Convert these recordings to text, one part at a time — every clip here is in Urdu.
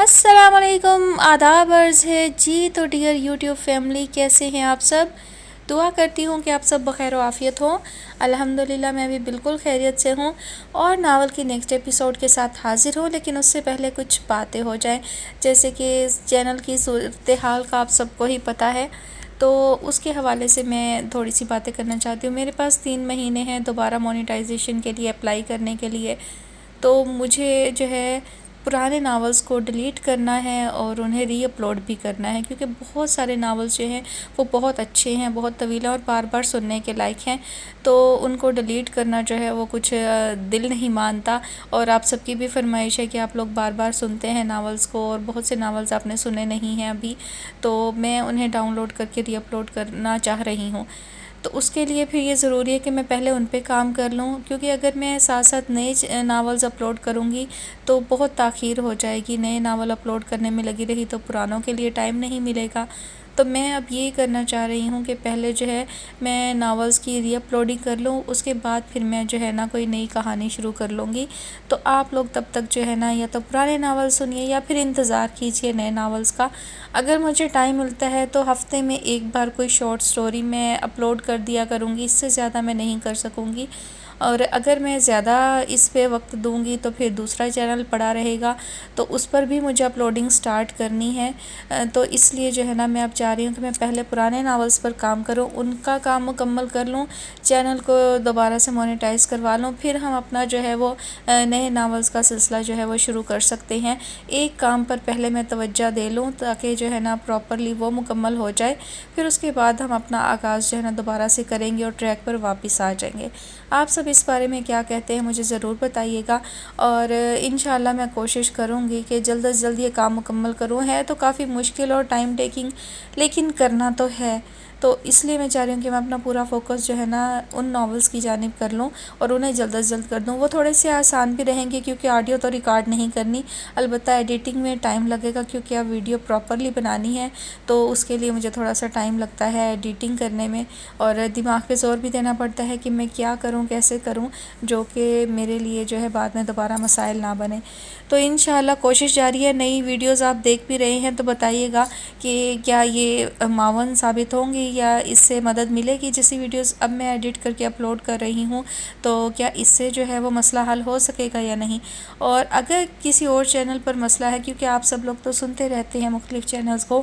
السلام علیکم، آداب عرض ہے جی۔ تو ڈیئر یوٹیوب فیملی، کیسے ہیں آپ سب؟ دعا کرتی ہوں کہ آپ سب بخیر و عافیت ہوں۔ الحمدللہ میں بھی بالکل خیریت سے ہوں اور ناول کی نیکسٹ ایپیسوڈ کے ساتھ حاضر ہوں، لیکن اس سے پہلے کچھ باتیں ہو جائیں۔ جیسے کہ اس چینل کی صورتحال کا آپ سب کو ہی پتہ ہے، تو اس کے حوالے سے میں تھوڑی سی باتیں کرنا چاہتی ہوں۔ میرے پاس 3 مہینے ہیں دوبارہ مونیٹائزیشن کے لیے اپلائی کرنے کے لیے، تو مجھے جو ہے پرانے ناولز کو ڈیلیٹ کرنا ہے اور انہیں ری اپلوڈ بھی کرنا ہے، کیونکہ بہت سارے ناولز جو ہیں وہ بہت اچھے ہیں، بہت طویل ہیں اور بار بار سننے کے لائق ہیں، تو ان کو ڈیلیٹ کرنا جو ہے وہ کچھ دل نہیں مانتا۔ اور آپ سب کی بھی فرمائش ہے کہ آپ لوگ بار بار سنتے ہیں ناولز کو، اور بہت سے ناولز آپ نے سنے نہیں ہیں ابھی، تو میں انہیں ڈاؤن لوڈ کر کے ری اپلوڈ کرنا چاہ رہی ہوں۔ تو اس کے لیے پھر یہ ضروری ہے کہ میں پہلے ان پہ کام کر لوں، کیونکہ اگر میں ساتھ ساتھ نئے ناولز اپلوڈ کروں گی تو بہت تاخیر ہو جائے گی۔ نئے ناول اپلوڈ کرنے میں لگی رہی تو پرانوں کے لیے ٹائم نہیں ملے گا۔ تو میں اب یہی کرنا چاہ رہی ہوں کہ پہلے جو ہے میں ناولز کی ری اپلوڈنگ کر لوں، اس کے بعد پھر میں جو ہے نا کوئی نئی کہانی شروع کر لوں گی۔ تو آپ لوگ تب تک جو ہے نا یا تو پرانے ناول سنیے یا پھر انتظار کیجیے نئے ناولز کا۔ اگر مجھے ٹائم ملتا ہے تو ہفتے میں ایک بار کوئی شارٹ سٹوری میں اپلوڈ کر دیا کروں گی، اس سے زیادہ میں نہیں کر سکوں گی۔ اور اگر میں زیادہ اس پہ وقت دوں گی تو پھر دوسرا چینل پڑا رہے گا، تو اس پر بھی مجھے اپلوڈنگ سٹارٹ کرنی ہے۔ تو اس لیے جو ہے نا میں اب چاہ رہی ہوں کہ میں پہلے پرانے ناولز پر کام کروں، ان کا کام مکمل کر لوں، چینل کو دوبارہ سے مونیٹائز کروا لوں، پھر ہم اپنا جو ہے وہ نئے ناولز کا سلسلہ جو ہے وہ شروع کر سکتے ہیں۔ ایک کام پر پہلے میں توجہ دے لوں تاکہ جو ہے نا پراپرلی وہ مکمل ہو جائے، پھر اس کے بعد ہم اپنا آغاز جو ہے نا دوبارہ سے کریں گے اور ٹریک پر واپس آ جائیں گے۔ آپ سب اس بارے میں کیا کہتے ہیں مجھے ضرور بتائیے گا، اور انشاءاللہ میں کوشش کروں گی کہ جلد از جلد یہ کام مکمل کروں۔ ہے تو کافی مشکل اور ٹائم ٹیکنگ، لیکن کرنا تو ہے، تو اس لیے میں چاہ رہی ہوں کہ میں اپنا پورا فوکس جو ہے نا ان ناولز کی جانب کر لوں اور انہیں جلد از جلد کر دوں۔ وہ تھوڑے سے آسان بھی رہیں گے کیونکہ آڈیو تو ریکارڈ نہیں کرنی، البتہ ایڈیٹنگ میں ٹائم لگے گا، کیونکہ اب ویڈیو پراپرلی بنانی ہے تو اس کے لیے مجھے تھوڑا سا ٹائم لگتا ہے ایڈیٹنگ کرنے میں، اور دماغ پہ زور بھی دینا پڑتا ہے کہ میں کیا کروں، کیسے کروں، جو کہ میرے لیے جو ہے بعد میں دوبارہ مسائل نہ بنے۔ تو انشاءاللہ کوشش جاری ہے۔ نئی ویڈیوز آپ دیکھ بھی رہے ہیں تو بتائیے گا کہ کیا یہ معاون ثابت ہوں گی یا اس سے مدد ملے گی۔ جیسی ویڈیوز اب میں ایڈٹ کر کے اپلوڈ کر رہی ہوں تو کیا اس سے جو ہے وہ مسئلہ حل ہو سکے گا یا نہیں۔ اور اگر کسی اور چینل پر مسئلہ ہے، کیونکہ آپ سب لوگ تو سنتے رہتے ہیں مختلف چینلز کو،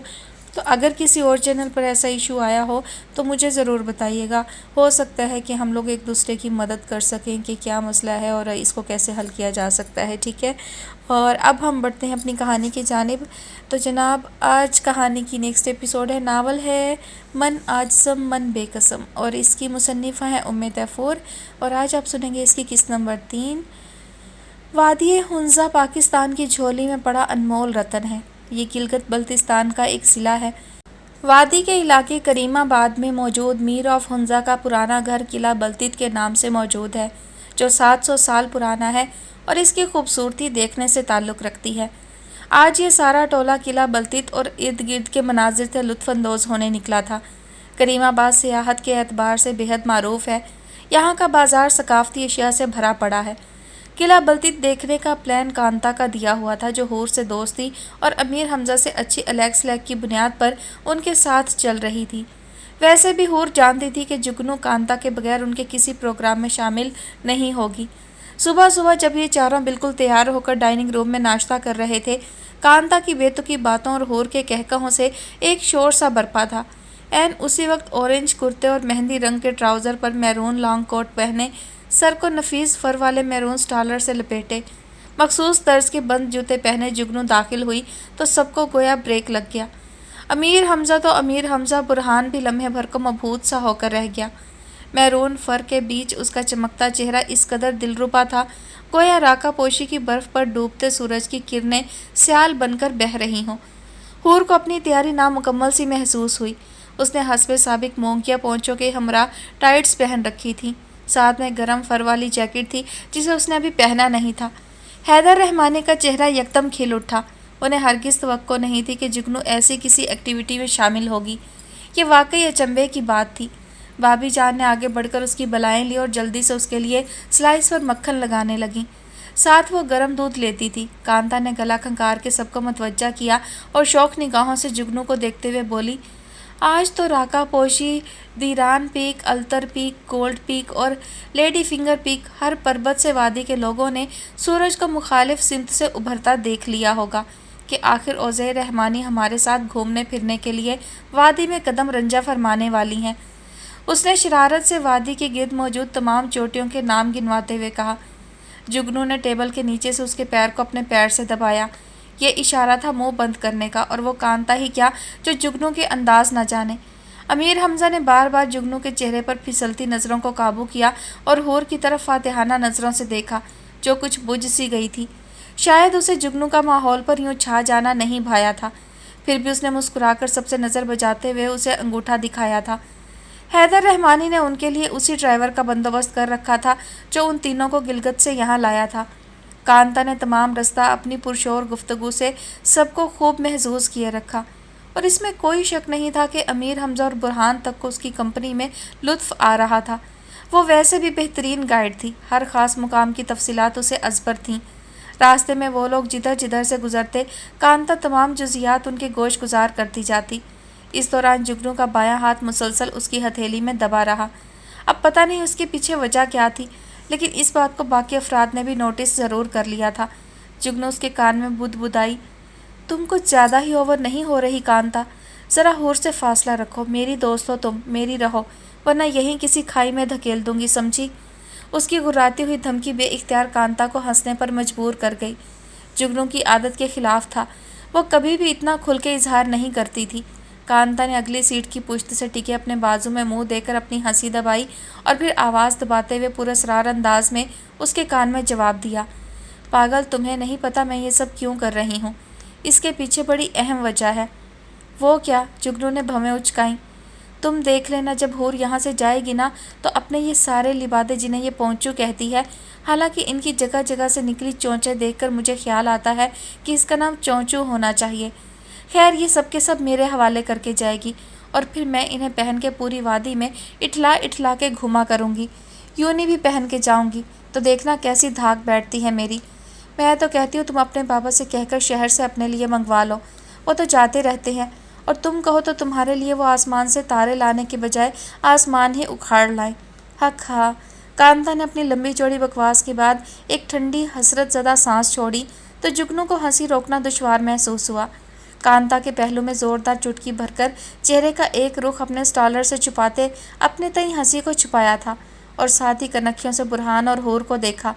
تو اگر کسی اور چینل پر ایسا ایشو آیا ہو تو مجھے ضرور بتائیے گا، ہو سکتا ہے کہ ہم لوگ ایک دوسرے کی مدد کر سکیں کہ کیا مسئلہ ہے اور اس کو کیسے حل کیا جا سکتا ہے، ٹھیک ہے۔ اور اب ہم بڑھتے ہیں اپنی کہانی کی جانب۔ تو جناب آج کہانی کی نیکسٹ ایپیسوڈ ہے، ناول ہے من عاجزم من بے قسم، اور اس کی مصنفہ ہیں طیفور، اور آج آپ سنیں گے اس کی قسط نمبر 3۔ وادی ہنزہ پاکستان کی جھولی میں پڑا انمول رتن ہے۔ یہ گلگت بلتستان کا ایک ضلع ہے۔ وادی کے علاقے کریم آباد میں موجود میر آف ہنزہ کا پرانا گھر قلعہ بلتت کے نام سے موجود ہے، جو 700 سال پرانا ہے اور اس کی خوبصورتی دیکھنے سے تعلق رکھتی ہے۔ آج یہ سارا ٹولہ قلعہ بلتت اور ارد گرد کے مناظر سے لطف اندوز ہونے نکلا تھا۔ کریم آباد سیاحت کے اعتبار سے بہت معروف ہے۔ یہاں کا بازار ثقافتی اشیاء سے بھرا پڑا ہے۔ قلعہ بلتت دیکھنے کا پلان کانتا کا دیا ہوا تھا، جو حور سے دوست تھی اور امیر حمزہ سے اچھی الیگ سلیگ کی بنیاد پر ان کے ساتھ چل رہی تھی۔ ویسے بھی حور جانتی تھی کہ جگنو کانتا کے بغیر ان کے کسی پروگرام میں شامل نہیں ہوگی۔ صبح صبح جب یہ چاروں بالکل تیار ہو کر ڈائننگ روم میں ناشتہ کر رہے تھے، کانتا کی بے تکی باتوں اور حور کے کہکہوں سے ایک شور سا برپا تھا۔ عین اسی وقت اورنج کرتے اور مہندی رنگ کے ٹراؤزر پر میرون لانگ کوٹ پہنے، سر کو نفیس فر والے میرون سٹالر سے لپیٹے، مخصوص طرز کے بند جوتے پہنے جگنو داخل ہوئی تو سب کو گویا بریک لگ گیا۔ امیر حمزہ برہان بھی لمحے بھر کو مبہوت سا ہو کر رہ گیا۔ میرون فر کے بیچ اس کا چمکتا چہرہ اس قدر دلربا تھا، گویا راکا پوشی کی برف پر ڈوبتے سورج کی کرنیں سیال بن کر بہہ رہی ہوں۔ حور کو اپنی تیاری نامکمل سی محسوس ہوئی۔ اس نے حسب سابق مونگیا پونچوں کے ہمراہ ٹائٹس پہن رکھی تھیں، ساتھ میں گرم فر والی جیکٹ تھی جسے اس نے ابھی پہنا نہیں تھا۔ حیدر رحمانی کا چہرہ یکدم کھل اٹھا۔ انہیں ہرگز توقع نہیں تھی کہ جگنو ایسی کسی ایکٹیویٹی میں شامل ہوگی۔ یہ واقعی اچنبھے کی بات تھی۔ بھابھی جان نے آگے بڑھ کر اس کی بلائیں لی اور جلدی سے اس کے لیے سلائس پر مکھن لگانے لگیں۔ ساتھ وہ گرم دودھ لیتی تھی۔ کانتا نے گلا کھنکار کے سب کو متوجہ کیا اور شوق نگاہوں سے جگنو کو دیکھتے ہوئے بولی، آج تو راکا پوشی، دیران pack, Ultar pack, gold pack اور لیڈی فنگر پیک، ہر پربت سے وادی کے لوگوں نے سورج کو مخالف سمت سے ابھرتا دیکھ لیا ہوگا کہ آخر اوزے رحمانی ہمارے ساتھ گھومنے پھرنے کے لیے وادی میں قدم رنجہ فرمانے والی ہیں۔ اس نے شرارت سے وادی کے گرد موجود تمام چوٹیوں کے نام گنواتے ہوئے کہا۔ جگنو نے ٹیبل کے نیچے سے اس کے پیر کو اپنے پیر سے دبایا۔ یہ اشارہ تھا منہ بند کرنے کا، اور وہ کانتا ہی کیا جو جگنو کے انداز نہ جانے۔ امیر حمزہ نے بار بار جگنو کے چہرے پر پھسلتی نظروں کو قابو کیا اور حور کی طرف فاتحانہ نظروں سے دیکھا جو کچھ بجھ سی گئی تھی۔ شاید اسے جگنو کا ماحول پر یوں چھا جانا نہیں بھایا تھا، پھر بھی اس نے مسکرا کر سب سے نظر بچاتے ہوئے اسے انگوٹھا دکھایا تھا۔ حیدر رحمانی نے ان کے لیے اسی ڈرائیور کا بندوبست کر رکھا تھا جو ان تینوں کو گلگت سے یہاں لایا تھا۔ کانتا نے تمام رستہ اپنی پرشور گفتگو سے سب کو خوب محظوظ کیے رکھا، اور اس میں کوئی شک نہیں تھا کہ امیر حمزہ اور برہان تک کو اس کی کمپنی میں لطف آ رہا تھا۔ وہ ویسے بھی بہترین گائیڈ تھی، ہر خاص مقام کی تفصیلات اسے ازبر تھیں۔ راستے میں وہ لوگ جدھر جدھر سے گزرتے، کانتا تمام جزیات ان کے گوش گزار کرتی جاتی۔ اس دوران جگنو کا بایاں ہاتھ مسلسل اس کی ہتھیلی میں دبا رہا۔ اب پتہ نہیں اس کے پیچھے وجہ کیا تھی، لیکن اس بات کو باقی افراد نے بھی نوٹس ضرور کر لیا تھا۔ جگنو اس کے کان میں بدبدائی، تم کچھ زیادہ ہی اوور نہیں ہو رہی کانتا؟ ذرا حور سے فاصلہ رکھو، میری دوست ہو تم، میری رہو، ورنہ یہیں کسی کھائی میں دھکیل دوں گی، سمجھی؟ اس کی گھراتی ہوئی دھمکی بے اختیار کانتا کو ہنسنے پر مجبور کر گئی۔ جگنو کی عادت کے خلاف تھا، وہ کبھی بھی اتنا کھل کے اظہار نہیں کرتی تھی۔ کانتا نے اگلی سیٹ کی پشت سے ٹکے اپنے بازو میں منہ دے کر اپنی ہنسی دبائی اور پھر آواز دباتے ہوئے پراسرار انداز میں اس کے کان میں جواب دیا، پاگل، تمہیں نہیں پتا میں یہ سب کیوں کر رہی ہوں؟ اس کے پیچھے بڑی اہم وجہ ہے۔ وہ کیا؟ جگنو نے بھویں اچکائیں۔ تم دیکھ لینا، جب حور یہاں سے جائے گی نا تو اپنے یہ سارے لبادے جنہیں یہ پونچو کہتی ہے، حالانکہ ان کی جگہ جگہ سے نکلی چونچیں دیکھ کر مجھے خیال آتا ہے کہ اس کا نام چونچو ہونا چاہیے۔ خیر، یہ سب کے سب میرے حوالے کر کے جائے گی، اور پھر میں انہیں پہن کے پوری وادی میں اٹھلا اٹھلا کے گھوما کروں گی۔ یونی بھی پہن کے جاؤں گی تو دیکھنا کیسی دھاک بیٹھتی ہے میری۔ میں تو کہتی ہوں تم اپنے بابا سے کہہ کر شہر سے اپنے لیے منگوا لو، وہ تو جاتے رہتے ہیں، اور تم کہو تو تمہارے لیے وہ آسمان سے تارے لانے کے بجائے آسمان ہی اکھاڑ لائیں۔ حق ہاں۔ کانتا نے اپنی لمبی چوڑی بکواس کے بعد ایک ٹھنڈی حسرت زدہ سانس چھوڑی تو جگنو کو ہنسی روکنا دشوار محسوس ہوا۔ کانتا کے پہلو میں زوردار چٹکی بھر کر چہرے کا ایک رخ اپنے سٹالر سے چھپاتے اپنے تئیں ہنسی کو چھپایا تھا، اور ساتھ ہی کنکھیوں سے برہان اور حور کو دیکھا۔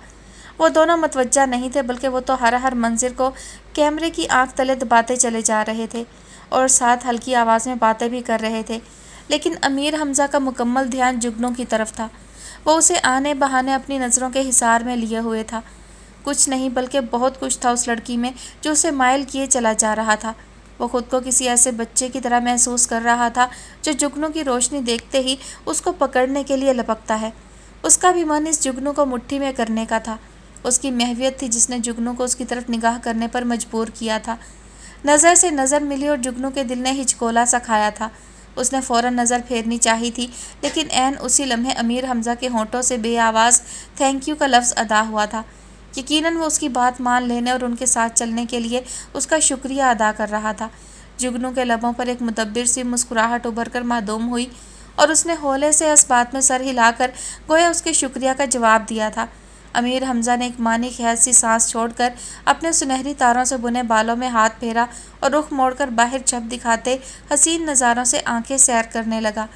وہ دونوں متوجہ نہیں تھے، بلکہ وہ تو ہر منظر کو کیمرے کی آنکھ تلے دباتے چلے جا رہے تھے اور ساتھ ہلکی آواز میں باتیں بھی کر رہے تھے، لیکن امیر حمزہ کا مکمل دھیان جگنو کی طرف تھا۔ وہ اسے آنے بہانے اپنی نظروں کے حصار میں لیے ہوئے تھا۔ کچھ نہیں بلکہ بہت کچھ تھا اس لڑکی میں جو اسے مائل کیے چلا جا رہا تھا۔ وہ خود کو کسی ایسے بچے کی طرح محسوس کر رہا تھا جو جگنو کی روشنی دیکھتے ہی اس کو پکڑنے کے لیے لپکتا ہے۔ اس کا بھی من اس جگنو کو مٹھی میں کرنے کا تھا۔ اس کی محویت تھی جس نے جگنو کو اس کی طرف نگاہ کرنے پر مجبور کیا تھا۔ نظر سے نظر ملی اور جگنو کے دل نے ہچکولا سا کھایا تھا۔ اس نے فوراً نظر پھیرنی چاہی تھی، لیکن عین اسی لمحے امیر حمزہ کے ہونٹوں سے بے آواز تھینک یو کا لفظ ادا ہوا تھا۔ یقیناً وہ اس کی بات مان لینے اور ان کے ساتھ چلنے کے لیے اس کا شکریہ ادا کر رہا تھا۔ جگنو کے لبوں پر ایک مدبر سی مسکراہٹ ابھر کر معدوم ہوئی، اور اس نے ہولے سے اس بات میں سر ہلا کر گویا اس کے شکریہ کا جواب دیا تھا۔ امیر حمزہ نے ایک معنی خیز سی سانس چھوڑ کر اپنے سنہری تاروں سے بنے بالوں میں ہاتھ پھیرا اور رخ موڑ کر باہر چھپ دکھاتے حسین نظاروں سے آنکھیں سیر کرنے لگا۔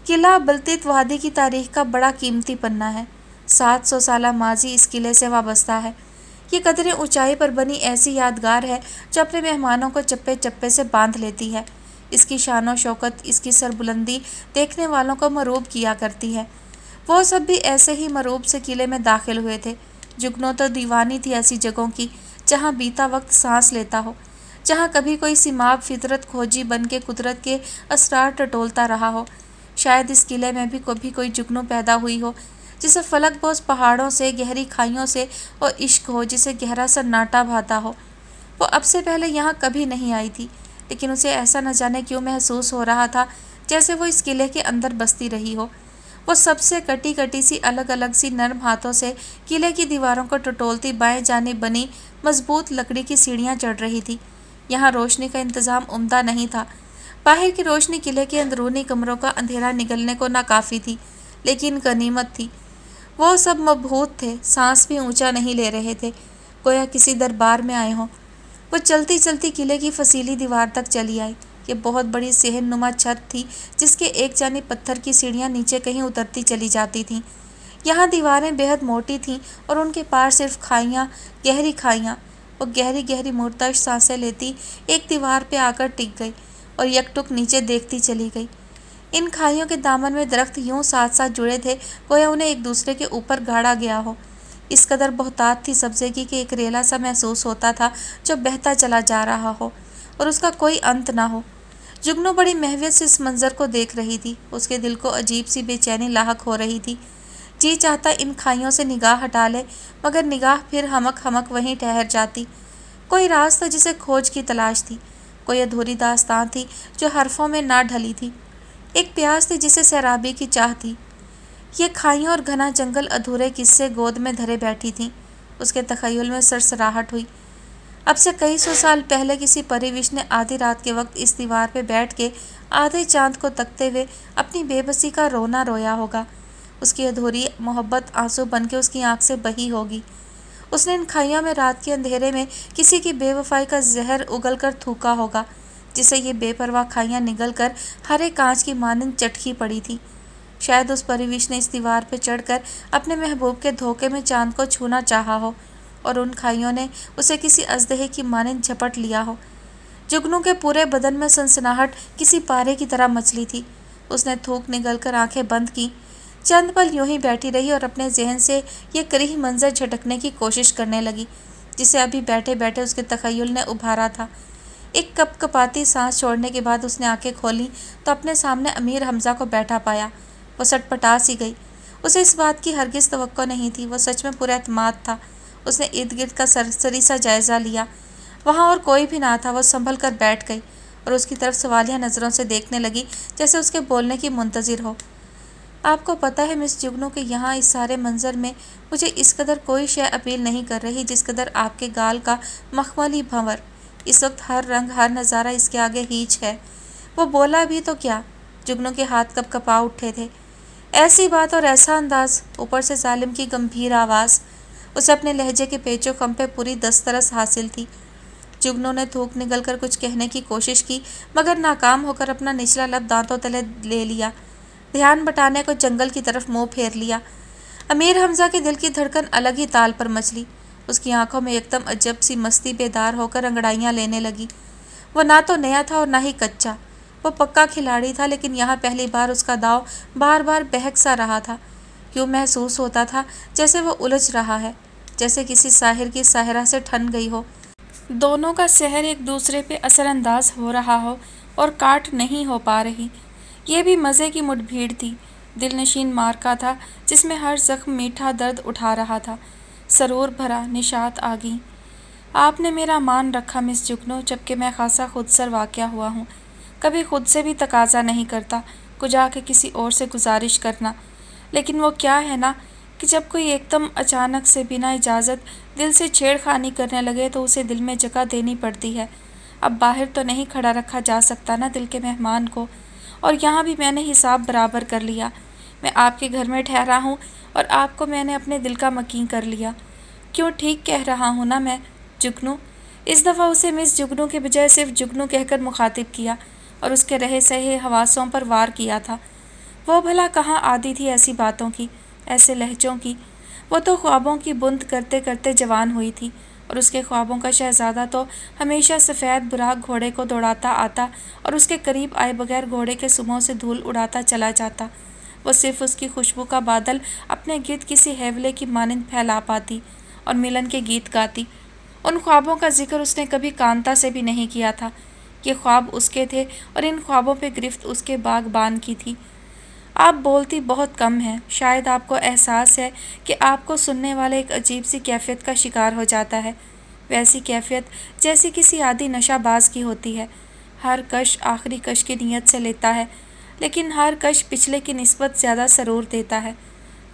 قلعہ بلتیت وادی کی تاریخ کا بڑا قیمتی پنہ ہے۔ 700 سالہ ماضی اس قلعے سے وابستہ ہے۔ یہ قدرے اونچائی پر بنی ایسی یادگار ہے جو اپنے مہمانوں کو چپے چپے سے باندھ لیتی ہے۔ اس کی شان و شوکت، اس کی سربلندی دیکھنے والوں کو مروب کیا کرتی ہے۔ وہ سب بھی ایسے ہی مروب سے قلعے میں داخل ہوئے تھے۔ جگنو تو دیوانی تھی ایسی جگہوں کی جہاں بیتا وقت سانس لیتا ہو، جہاں کبھی کوئی سیماب فطرت کھوجی بن کے قدرت کے اسرار ٹٹولتا رہا ہو۔ شاید اس قلعے میں بھی کبھی کوئی جگنو پیدا ہوئی ہو جسے فلک بوز پہاڑوں سے، گہری کھائیوں سے اور عشق ہو جسے گہرا سناٹا بھاتا ہو۔ وہ اب سے پہلے یہاں کبھی نہیں آئی تھی، لیکن اسے ایسا نہ جانے کیوں محسوس ہو رہا تھا جیسے وہ اس قلعے کے اندر بستی رہی ہو۔ وہ سب سے کٹی کٹی سی الگ الگ سی نرم ہاتھوں سے قلعے کی دیواروں کو ٹٹولتی بائیں جانب بنی مضبوط لکڑی کی سیڑھیاں چڑھ رہی تھی۔ یہاں روشنی کا انتظام عمدہ نہیں تھا۔ باہر کی روشنی قلعے کے اندرونی کمروں کا اندھیرا نگلنے کو ناکافی تھی، لیکن غنیمت تھی۔ وہ سب مبہوت تھے، سانس بھی اونچا نہیں لے رہے تھے، گویا کسی دربار میں آئے ہوں۔ وہ چلتی چلتی قلعے کی فسیلی دیوار تک چلی آئی۔ یہ بہت بڑی صحن نما چھت تھی جس کے ایک جانب پتھر کی سیڑھیاں نیچے کہیں اترتی چلی جاتی تھیں۔ یہاں دیواریں بے حد موٹی تھیں اور ان کے پار صرف کھائیاں، گہری کھائیاں۔ وہ گہری گہری مرتعش سانسیں لیتی ایک دیوار پہ آ کر ٹک گئی اور یک ٹک نیچے دیکھتی چلی گئی۔ ان کھائیوں کے دامن میں درخت یوں ساتھ ساتھ جڑے تھے گویا انہیں ایک دوسرے کے اوپر گاڑا گیا ہو۔ اس قدر بہتات تھی سبزے کی کہ ایک ریلا سا محسوس ہوتا تھا جو بہتا چلا جا رہا ہو اور اس کا کوئی انت نہ ہو۔ جگنو بڑی محویت سے اس منظر کو دیکھ رہی تھی۔ اس کے دل کو عجیب سی بے چینی لاحق ہو رہی تھی۔ جی چاہتا ان کھائیوں سے نگاہ ہٹا لے، مگر نگاہ پھر ہمک ہمک وہیں ٹھہر جاتی۔ کوئی راز تھا جسے کھوج کی تلاش تھی، کوئی ادھوری داستان تھی جو حرفوں میں نہ ڈھلی تھی، ایک پیاس تھی جسے سیرابی کی چاہ تھی۔ یہ کھائیاں اور گھنا جنگل ادھورے قصے گود میں دھرے بیٹھی تھیں۔ اس کے تخیل میں سرسراہٹ ہوئی۔ اب سے کئی سو سال پہلے کسی پریوش نے آدھی رات کے وقت اس دیوار پہ بیٹھ کے آدھے چاند کو تکتے ہوئے اپنی بے بسی کا رونا رویا ہوگا۔ اس کی ادھوری محبت آنسو بن کے اس کی آنکھ سے بہی ہوگی۔ اس نے ان کھائیوں میں رات کے اندھیرے میں کسی کی بے وفائی کا زہر اگل کر تھوکا ہوگا، جسے یہ بے پرواہ کھائیاں نگل کر ہرے کانچ کی مانند چٹکی پڑی تھی۔ شاید اس پریوش نے اس دیوار پہ چڑھ کر اپنے محبوب کے دھوکے میں چاند کو چھونا چاہا ہو اور ان کھائیوں نے اسے کسی اژدہے کی مانند جھپٹ لیا ہو۔ جگنو کے پورے بدن میں سنسناہٹ کسی پارے کی طرح مچلی تھی۔ اس نے تھوک نگل کر آنکھیں بند کی، چند پل یوں ہی بیٹھی رہی اور اپنے ذہن سے یہ کریہ منظر جھٹکنے کی کوشش کرنے لگی جسے ابھی بیٹھے بیٹھے اس کے تخیل نے ابھارا تھا۔ ایک کپ کپاتی سانس چھوڑنے کے بعد اس نے آنکھیں کھولیں تو اپنے سامنے امیر حمزہ کو بیٹھا پایا۔ وہ سٹ پٹا سی گئی۔ اسے اس بات کی ہرگز توقع نہیں تھی۔ وہ سچ میں پر اعتماد تھا۔ اس نے ارد گرد کا سرسری سا جائزہ لیا۔ وہاں اور کوئی بھی نہ تھا۔ وہ سنبھل کر بیٹھ گئی اور اس کی طرف سوالیہ نظروں سے دیکھنے لگی جیسے اس کے بولنے کی منتظر ہو۔ آپ کو پتہ ہے مس جگنو کہ یہاں اس سارے منظر میں مجھے اس قدر کوئی شے اپیل نہیں کر رہی جس قدر آپ کے گال کا مخملی بھنور۔ اس وقت ہر رنگ ہر نظارہ اس کے آگے ہیچ ہے۔ وہ بولا بھی تو کیا؟ جگنو کے ہاتھ کپ کپا اٹھے تھے۔ ایسی بات اور ایسا انداز، اوپر سے ظالم کی گمبھیر آواز۔ اسے اپنے لہجے کے پیچ و خم پہ پوری دسترس حاصل تھی۔ جگنو نے تھوک نگل کر کچھ کہنے کی کوشش کی مگر ناکام ہو کر اپنا نچلا لب دانتوں تلے لے لیا، دھیان بٹانے کو جنگل کی طرف منہ پھیر لیا۔ امیر حمزہ کے دل کی دھڑکن الگ ہی تال پر مچلی۔ اس کی آنکھوں میں یکدم عجب سی مستی بیدار ہو کر انگڑائیاں لینے لگی۔ وہ نہ تو نیا تھا اور نہ ہی کچا، وہ پکا کھلاڑی تھا، لیکن یہاں پہلی بار اس کا داؤ بار بار بہک سا رہا تھا۔ یوں محسوس ہوتا تھا جیسے وہ الجھ رہا ہے، جیسے کسی ساحر کی ساحرہ سے ٹھن گئی ہو، دونوں کا سحر ایک دوسرے پہ اثر انداز ہو رہا ہو اور کاٹ نہیں ہو پا رہی۔ یہ بھی مزے کی مٹ بھیڑ تھی، دل نشین معرکہ تھا جس میں ہر زخم میٹھا درد اٹھا رہا تھا۔ سرور بھرا نشاط آ گئیں۔ آپ نے میرا مان رکھا مس جگنو، جبکہ میں خاصا خود سر واقع ہوا ہوں۔ کبھی خود سے بھی تقاضا نہیں کرتا کجا کے کسی اور سے گزارش کرنا، لیکن وہ کیا ہے نا کہ جب کوئی ایک دم اچانک سے بنا اجازت دل سے چھیڑ خانی کرنے لگے تو اسے دل میں جگہ دینی پڑتی ہے۔ اب باہر تو نہیں کھڑا رکھا جا سکتا نا دل کے مہمان کو، اور یہاں بھی میں نے حساب برابر کر لیا۔ میں آپ کے گھر میں ٹھہرا ہوں اور آپ کو میں نے اپنے دل کا مکین کر لیا۔ کیوں ٹھیک کہہ رہا ہوں نا میں، جگنو؟ اس دفعہ اسے مس جگنو کے بجائے صرف جگنو کہہ کر مخاطب کیا اور اس کے رہے سہے حواسوں پر وار کیا تھا۔ وہ بھلا کہاں عادی تھی ایسی باتوں کی، ایسے لہجوں کی؟ وہ تو خوابوں کی بند کرتے کرتے جوان ہوئی تھی، اور اس کے خوابوں کا شہزادہ تو ہمیشہ سفید براق گھوڑے کو دوڑاتا آتا اور اس کے قریب آئے بغیر گھوڑے کے سموں سے دھول اڑاتا چلا جاتا۔ وہ صرف اس کی خوشبو کا بادل اپنے گرد کسی ہیولے کی مانند پھیلا پاتی اور ملن کے گیت گاتی۔ ان خوابوں کا ذکر اس نے کبھی کانتا سے بھی نہیں کیا تھا۔ یہ خواب اس کے تھے اور ان خوابوں پہ گرفت اس کے باغبان کی تھی۔ آپ بولتی بہت کم ہیں، شاید آپ کو احساس ہے کہ آپ کو سننے والا ایک عجیب سی کیفیت کا شکار ہو جاتا ہے، ویسی کیفیت جیسی کسی عادی نشہ باز کی ہوتی ہے۔ ہر کش آخری کش کی نیت سے لیتا ہے، لیکن ہر کش پچھلے کی نسبت زیادہ سرور دیتا ہے۔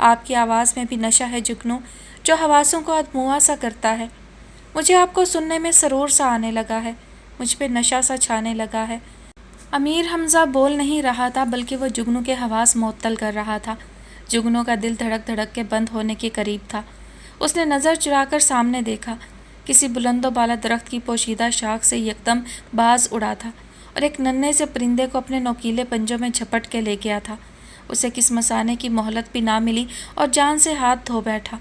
آپ کی آواز میں بھی نشہ ہے جگنو، جو حواسوں کو ادموا سا کرتا ہے۔ مجھے آپ کو سننے میں سرور سا آنے لگا ہے، مجھ پہ نشہ سا چھانے لگا ہے۔ امیر حمزہ بول نہیں رہا تھا، بلکہ وہ جگنو کے حواس معطل کر رہا تھا۔ جگنو کا دل دھڑک دھڑک کے بند ہونے کے قریب تھا۔ اس نے نظر چرا کر سامنے دیکھا۔ کسی بلند و بالا درخت کی پوشیدہ شاخ سے یکدم باز اڑا تھا اور ایک ننھے سے پرندے کو اپنے نوکیلے پنجوں میں جھپٹ کے لے گیا تھا۔ اسے کس مسانے کی مہلت بھی نہ ملی اور جان سے ہاتھ دھو بیٹھا۔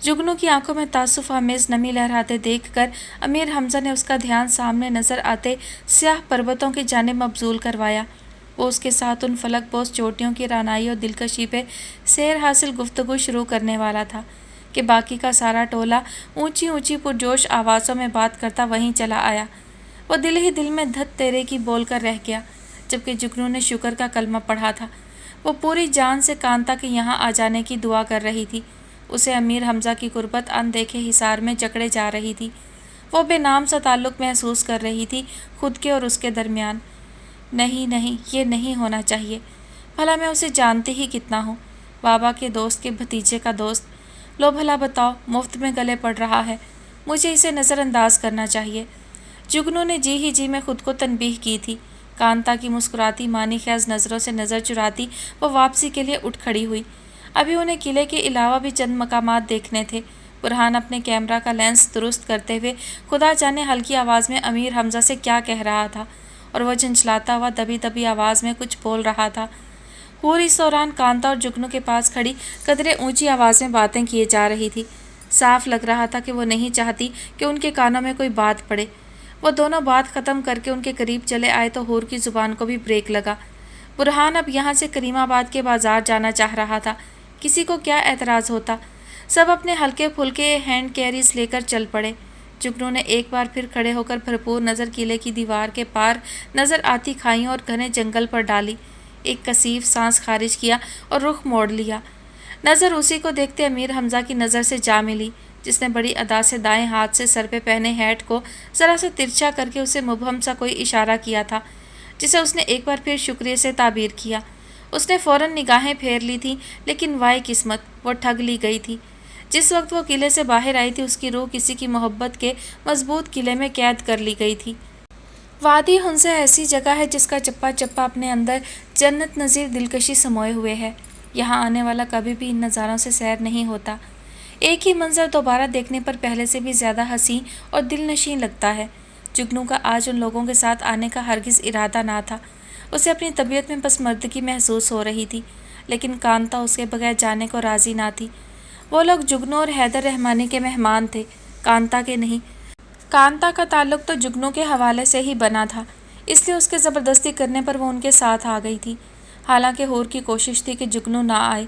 جگنو کی آنکھوں میں تعصف آمیز نمی لہراتے دیکھ کر امیر حمزہ نے اس کا دھیان سامنے نظر آتے سیاہ پروتوں کی جانب مبذول کروایا۔ وہ اس کے ساتھ ان فلک بوس چوٹیوں کی رعنائی اور دلکشی پہ سیر حاصل گفتگو شروع کرنے والا تھا کہ باقی کا سارا ٹولہ اونچی اونچی پرجوش آوازوں میں بات کرتا وہیں چلا آیا۔ وہ دل ہی دل میں دھت تیرے کی بول کر رہ گیا، جبکہ جگنو نے شکر کا کلمہ پڑھا تھا۔ وہ پوری جان سے کانتا کے یہاں آ جانے کی دعا کر رہی تھی۔ اسے امیر حمزہ کی قربت اندیکھے حصار میں جکڑے جا رہی تھی۔ وہ بے نام سا تعلق محسوس کر رہی تھی خود کے اور اس کے درمیان۔ نہیں نہیں، یہ نہیں ہونا چاہیے۔ بھلا میں اسے جانتی ہی کتنا ہوں، بابا کے دوست کے بھتیجے کا دوست۔ لو بھلا بتاؤ، مفت میں گلے پڑ رہا ہے، مجھے اسے نظر انداز کرنا چاہیے۔ جگنو نے جی ہی جی میں خود کو تنبیہ کی تھی۔ کانتا کی مسکراتی مانی خیز نظروں سے نظر چراتی وہ واپسی کے لیے اٹھ کھڑی ہوئی۔ ابھی انہیں قلعے کے علاوہ بھی چند مقامات دیکھنے تھے۔ برہان اپنے کیمرہ کا لینس درست کرتے ہوئے خدا جانے ہلکی آواز میں امیر حمزہ سے کیا کہہ رہا تھا، اور وہ جھنجھلاتا ہوا دبی دبی آواز میں کچھ بول رہا تھا۔ حور اس دوران کانتا اور جگنو کے پاس کھڑی قدرے اونچی آواز میں باتیں کیے جا رہی تھی۔ صاف لگ رہا تھا کہ وہ نہیں چاہتی کہ ان کے کانوں میں کوئی بات پڑے۔ وہ دونوں بات ختم کر کے ان کے قریب چلے آئے تو حور کی زبان کو بھی بریک لگا۔ برہان اب یہاں سے کریم آباد کے بازار جانا چاہ رہا تھا، کسی کو کیا اعتراض ہوتا؟ سب اپنے ہلکے پھلکے ہینڈ کیریز لے کر چل پڑے۔ جگنو نے ایک بار پھر کھڑے ہو کر بھرپور نظر قلعے کی دیوار کے پار نظر آتی کھائیوں اور گھنے جنگل پر ڈالی، ایک کثیف سانس خارج کیا اور رخ موڑ لیا۔ نظر اسی کو دیکھتے امیر حمزہ کی نظر سے جا ملی، جس نے بڑی ادا سے دائیں ہاتھ سے سر پہ پہنے ہیٹ کو ذرا سا ترچھا کر کے اسے مبہم سا کوئی اشارہ کیا تھا، جسے اس نے ایک بار پھر شکریہ سے تعبیر کیا۔ اس نے فوراً نگاہیں پھیر لی تھیں، لیکن وائی قسمت، وہ ٹھگ لی گئی تھی۔ جس وقت وہ قلعے سے باہر آئی تھی اس کی روح کسی کی محبت کے مضبوط قلعے میں قید کر لی گئی تھی۔ وادی ہنزہ ایسی جگہ ہے جس کا چپا چپا اپنے اندر جنت نظیر دلکشی سموئے ہوئے ہے۔ یہاں آنے والا کبھی بھی ان نظاروں سے سیر نہیں ہوتا۔ ایک ہی منظر دوبارہ دیکھنے پر پہلے سے بھی زیادہ حسین اور دل نشین لگتا ہے۔ جگنو کا آج ان لوگوں کے ساتھ آنے کا ہرگز ارادہ نہ تھا۔ اسے اپنی طبیعت میں پسماندگی محسوس ہو رہی تھی، لیکن کانتا اس کے بغیر جانے کو راضی نہ تھی۔ وہ لوگ جگنو اور حیدر رحمانی کے مہمان تھے، کانتا کے نہیں۔ کانتا کا تعلق تو جگنو کے حوالے سے ہی بنا تھا، اس لیے اس کے زبردستی کرنے پر وہ ان کے ساتھ آ گئی تھی۔ حالانکہ حور کی کوشش تھی کہ جگنو نہ آئے،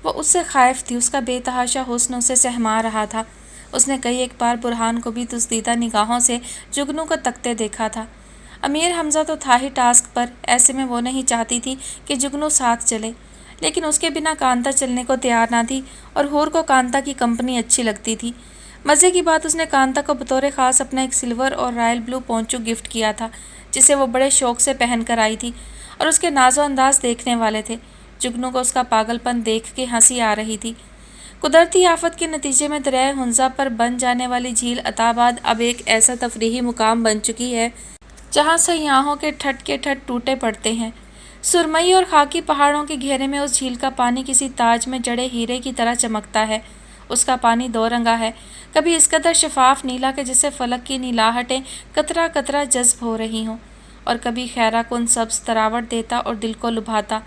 وہ اس سے خائف تھی، اس کا بے تحاشا حسن اسے سہما رہا تھا۔ اس نے کئی ایک بار برہان کو بھی دزدیدہ نگاہوں سے جگنو کو تکتے دیکھا تھا۔ امیر حمزہ تو تھا ہی ٹاسک پر، ایسے میں وہ نہیں چاہتی تھی کہ جگنو ساتھ چلے، لیکن اس کے بنا کانتا چلنے کو تیار نہ تھی، اور حور کو کانتا کی کمپنی اچھی لگتی تھی۔ مزے کی بات، اس نے کانتا کو بطور خاص اپنا ایک سلور اور رائل بلو پونچو گفٹ کیا تھا، جسے وہ بڑے شوق سے پہن کر آئی تھی، اور اس کے ناز و انداز دیکھنے والے تھے۔ جگنو کو اس کا پاگل پن دیکھ کے ہنسی آ رہی تھی۔ قدرتی آفت کے نتیجے میں دریائے ہنزہ پر بن جانے والی جھیل عطا آباد اب ایک ایسا تفریحی مقام بن چکی ہے جہاں سیاحوں کے ٹھٹ کے ٹھٹ ٹوٹے پڑتے ہیں۔ سرمئی اور خاکی پہاڑوں کے گھیرے میں اس جھیل کا پانی کسی تاج میں جڑے ہیرے کی طرح چمکتا ہے۔ اس کا پانی دو رنگا ہے، کبھی اس قدر شفاف نیلا کہ جسے فلک کی نیلاہٹیں قطرہ قطرہ جذب ہو رہی ہوں، اور کبھی خیرہ کن سبز تراوٹ دیتا اور دل کو لبھاتا۔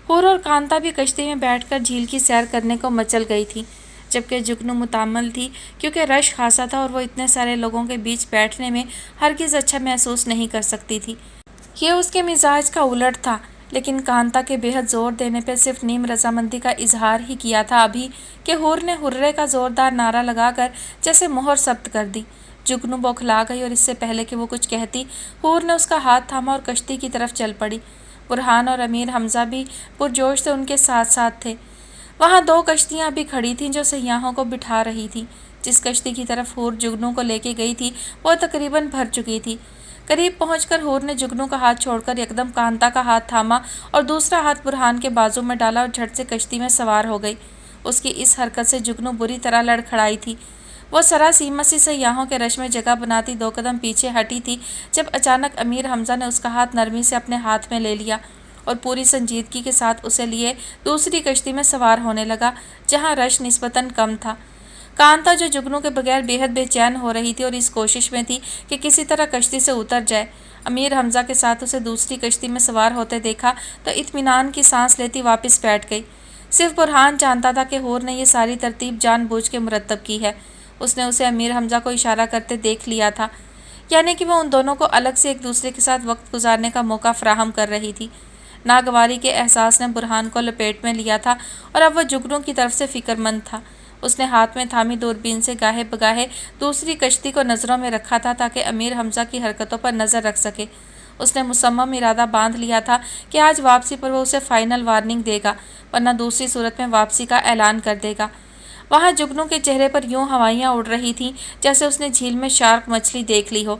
حور اور کانتا بھی کشتی میں بیٹھ کر جھیل کی سیر کرنے کو مچل گئی تھی، جبکہ جگنو متامل تھی کیونکہ رش خاصا تھا اور وہ اتنے سارے لوگوں کے بیچ بیٹھنے میں ہرگز اچھا محسوس نہیں کر سکتی تھی۔ یہ اس کے مزاج کا الٹ تھا، لیکن کانتا کے بے حد زور دینے پہ صرف نیم رضامندی کا اظہار ہی کیا تھا ابھی کہ حور نے ہررے کا زوردار نعرہ لگا کر جیسے مہر ثبت کر دی۔ جگنو بوکھلا گئی اور اس سے پہلے کہ وہ کچھ کہتی، حور نے اس کا ہاتھ تھاما اور کشتی کی طرف چل پڑی۔ برہان اور امیر حمزہ بھی پرجوش سے ان کے ساتھ ساتھ تھے۔ وہاں دو کشتیاں بھی کھڑی تھیں جو سیاحوں کو بٹھا رہی تھیں۔ جس کشتی کی طرف حور جگنو کو لے کے گئی تھی وہ تقریباً بھر چکی تھی۔ قریب پہنچ کر حور نے جگنو کا ہاتھ چھوڑ کر یکدم کانتا کا ہاتھ تھاما اور دوسرا ہاتھ برہان کے بازو میں ڈالا اور جھٹ سے کشتی میں سوار ہو گئی۔ اس کی اس حرکت سے جگنو بری طرح لڑکھڑائی تھی۔ وہ سراسیمہ سی سیاحوں کے رش میں جگہ بناتی 2 قدم پیچھے ہٹی تھی جب اچانک امیر حمزہ نے اس کا ہاتھ نرمی سے اپنے ہاتھ میں لے لیا اور پوری سنجیدگی کے ساتھ اسے لیے دوسری کشتی میں سوار ہونے لگا جہاں رش نسبتاً کم تھا۔ کانتا جو جگنو کے بغیر بے حد بے چین ہو رہی تھی اور اس کوشش میں تھی کہ کسی طرح کشتی سے اتر جائے، امیر حمزہ کے ساتھ اسے دوسری کشتی میں سوار ہوتے دیکھا تو اطمینان کی سانس لیتی واپس بیٹھ گئی۔ صرف برہان جانتا تھا کہ حور نے یہ ساری ترتیب جان بوجھ کے مرتب کی ہے۔ اس نے اسے امیر حمزہ کو اشارہ کرتے دیکھ لیا تھا، یعنی کہ وہ ان دونوں کو الگ سے ایک دوسرے کے ساتھ وقت گزارنے کا موقع فراہم کر رہی تھی۔ ناگواری کے احساس نے برہان کو لپیٹ میں لیا تھا اور اب وہ جگنو کی طرف سے فکر مند تھا۔ اس نے ہاتھ میں تھامی دوربین سے گاہے بگاہے دوسری کشتی کو نظروں میں رکھا تھا تاکہ امیر حمزہ کی حرکتوں پر نظر رکھ سکے۔ اس نے مصمم ارادہ باندھ لیا تھا کہ آج واپسی پر وہ اسے فائنل وارننگ دے گا، ورنہ دوسری صورت میں واپسی کا اعلان کر دے گا۔ وہاں جگنو کے چہرے پر یوں ہوائیاں اڑ رہی تھیں جیسے اس نے جھیل میں شارک مچھلی دیکھ لی ہو۔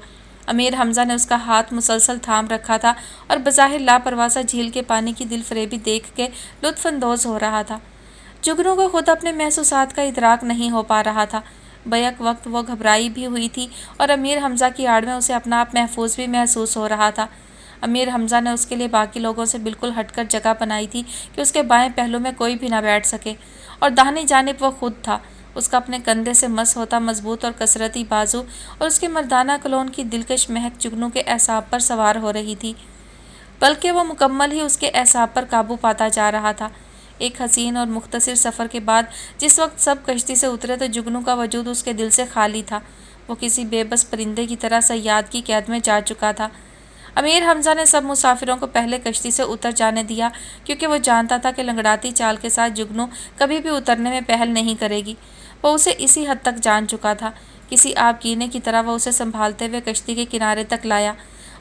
امیر حمزہ نے اس کا ہاتھ مسلسل تھام رکھا تھا اور بظاہر لاپرواہ سا جھیل کے پانی کی دل فریبی دیکھ کے لطف اندوز ہو رہا تھا۔ جگنو کو خود اپنے محسوسات کا ادراک نہیں ہو پا رہا تھا۔ بیک وقت وہ گھبرائی بھی ہوئی تھی اور امیر حمزہ کی آڑ میں اسے اپنا آپ محفوظ بھی محسوس ہو رہا تھا۔ امیر حمزہ نے اس کے لیے باقی لوگوں سے بالکل ہٹ کر جگہ بنائی تھی کہ اس کے بائیں پہلو میں کوئی بھی نہ بیٹھ سکے، اور داہنی جانب وہ خود تھا۔ اس کا اپنے کندھے سے مس ہوتا مضبوط اور کثرتی بازو اور اس کے مردانہ کلون کی دلکش مہک جگنو کے اعصاب پر سوار ہو رہی تھی، بلکہ وہ مکمل ہی اس کے اعصاب پر قابو پاتا جا رہا تھا۔ ایک حسین اور مختصر سفر کے بعد جس وقت سب کشتی سے اترے تو جگنو کا وجود اس کے دل سے خالی تھا۔ وہ کسی بے بس پرندے کی طرح صیاد کی قید میں جا چکا تھا۔ امیر حمزہ نے سب مسافروں کو پہلے کشتی سے اتر جانے دیا کیونکہ وہ جانتا تھا کہ لنگڑاتی چال کے ساتھ جگنو کبھی بھی اترنے میں پہل نہیں کرے گی۔ وہ اسے اسی حد تک جان چکا تھا۔ کسی آب گینے کی طرح وہ اسے سنبھالتے ہوئے کشتی کے کنارے تک لایا۔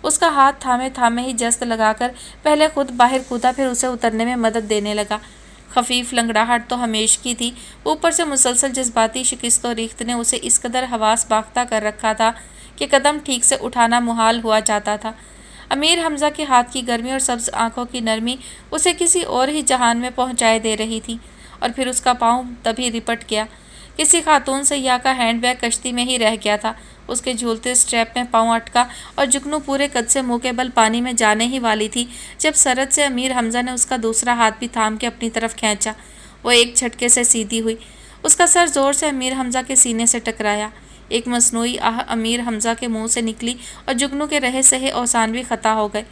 اس کا ہاتھ تھامے تھامے ہی جست لگا کر پہلے خود باہر کودا، پھر اسے اترنے میں مدد دینے لگا۔ خفیف لنگڑاہٹ تو ہمیش کی تھی، اوپر سے مسلسل جذباتی شکست و ریخت نے اسے اس قدر حواس باختہ کر رکھا تھا کہ قدم ٹھیک سے اٹھانا محال ہوا جاتا تھا۔ امیر حمزہ کے ہاتھ کی گرمی اور سبز آنکھوں کی نرمی اسے کسی اور ہی جہان میں پہنچائے دے رہی تھی، اور پھر اس کا پاؤں تبھی رپٹ گیا۔ کسی خاتون سیاح کا ہینڈ بیگ کشتی میں ہی رہ گیا تھا۔ اس کے جھولتے سٹریپ میں پاؤں اٹکا اور جگنو پورے قد سے منہ کے بل پانی میں جانے ہی والی تھی جب سرعت سے امیر حمزہ نے اس کا دوسرا ہاتھ بھی تھام کے اپنی طرف کھینچا۔ وہ ایک جھٹکے سے سیدھی ہوئی، اس کا سر زور سے امیر حمزہ کے سینے سے ٹکرایا۔ ایک مصنوعی آہ امیر حمزہ کے منہ سے نکلی اور جگنو کے رہے سہے اوسان بھی خطا ہو گئے۔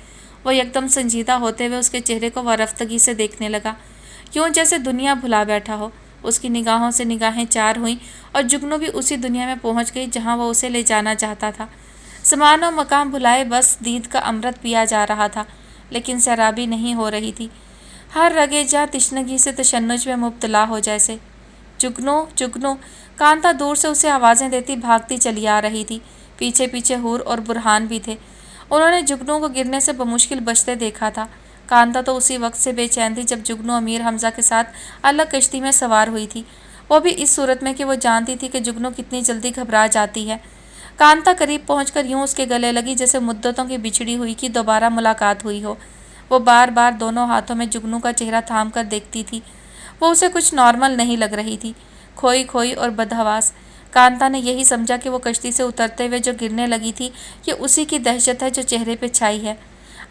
وہ یکدم سنجیدہ ہوتے ہوئے اس کے چہرے کو وارفتگی سے دیکھنے لگا، یوں جیسے دنیا بھلا بیٹھا ہو۔ اس کی نگاہوں سے نگاہیں چار ہوئیں اور جگنو بھی اسی دنیا میں پہنچ گئی جہاں وہ اسے لے جانا چاہتا تھا۔ زمان و مقام بھلائے بس دید کا امرت پیا جا رہا تھا، لیکن سیرابی نہیں ہو رہی تھی۔ ہر رگے جاں تشنگی سے تشنج میں مبتلا ہو جیسے۔ جگنو جگنو، کانتا دور سے اسے آوازیں دیتی بھاگتی چلی آ رہی تھی۔ پیچھے پیچھے حور اور برہان بھی تھے۔ انہوں نے جگنو کو گرنے سے بمشکل بچتے دیکھا تھا۔ کانتا تو اسی وقت سے بے چین تھی جب جگنو امیر حمزہ کے ساتھ الگ کشتی میں سوار ہوئی تھی، وہ بھی اس صورت میں کہ وہ جانتی تھی کہ جگنو کتنی جلدی گھبرا جاتی ہے۔ کانتا قریب پہنچ کر یوں اس کے گلے لگی جیسے مدتوں کی بچھڑی ہوئی کی دوبارہ ملاقات ہوئی ہو۔ وہ بار بار دونوں ہاتھوں میں جگنو کا چہرہ تھام کر دیکھتی تھی۔ وہ اسے کچھ نارمل نہیں لگ رہی تھی، کھوئی کھوئی اور بدحواس۔ کانتا نے یہی سمجھا کہ وہ کشتی سے اترتے ہوئے جو گرنے لگی تھی یہ اسی کی دہشت ہے جو چہرے پہ چھائی ہے۔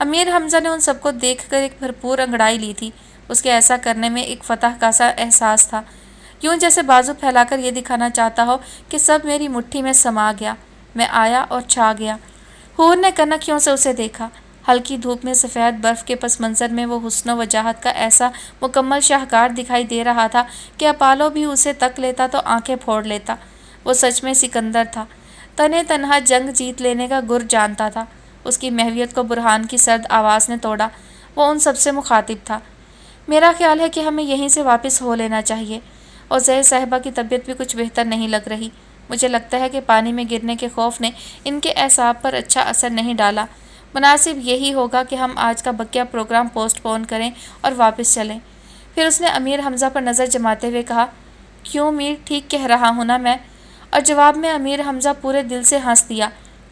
امیر حمزہ نے ان سب کو دیکھ کر ایک بھرپور انگڑائی لی تھی۔ اس کے ایسا کرنے میں ایک فتح کا سا احساس تھا، یوں جیسے بازو پھیلا کر یہ دکھانا چاہتا ہو کہ سب میری مٹھی میں سما گیا، میں آیا اور چھا گیا۔ حور نے کنکھیوں سے اسے دیکھا۔ ہلکی دھوپ میں سفید برف کے پس منظر میں وہ حسن و وجاہت کا ایسا مکمل شاہکار دکھائی دے رہا تھا کہ اپالو بھی اسے تک لیتا تو آنکھیں پھوڑ لیتا۔ وہ سچ میں سکندر تھا، تنے تنہا جنگ جیت لینے کا گر جانتا تھا۔ اس کی محویت کو برہان کی سرد آواز نے توڑا۔ وہ ان سب سے مخاطب تھا۔ میرا خیال ہے کہ ہمیں یہیں سے واپس ہو لینا چاہیے، اور زہر صاحبہ کی طبیعت بھی کچھ بہتر نہیں لگ رہی۔ مجھے لگتا ہے کہ پانی میں گرنے کے خوف نے ان کے اعصاب پر اچھا اثر نہیں ڈالا۔ مناسب یہی ہوگا کہ ہم آج کا بقیہ پروگرام پوسٹ پون کریں اور واپس چلیں۔ پھر اس نے امیر حمزہ پر نظر جماتے ہوئے کہا، کیوں میر، ٹھیک کہہ رہا ہوں نا میں؟ اور جواب میں امیر حمزہ پورے دل سے ہنس دیا۔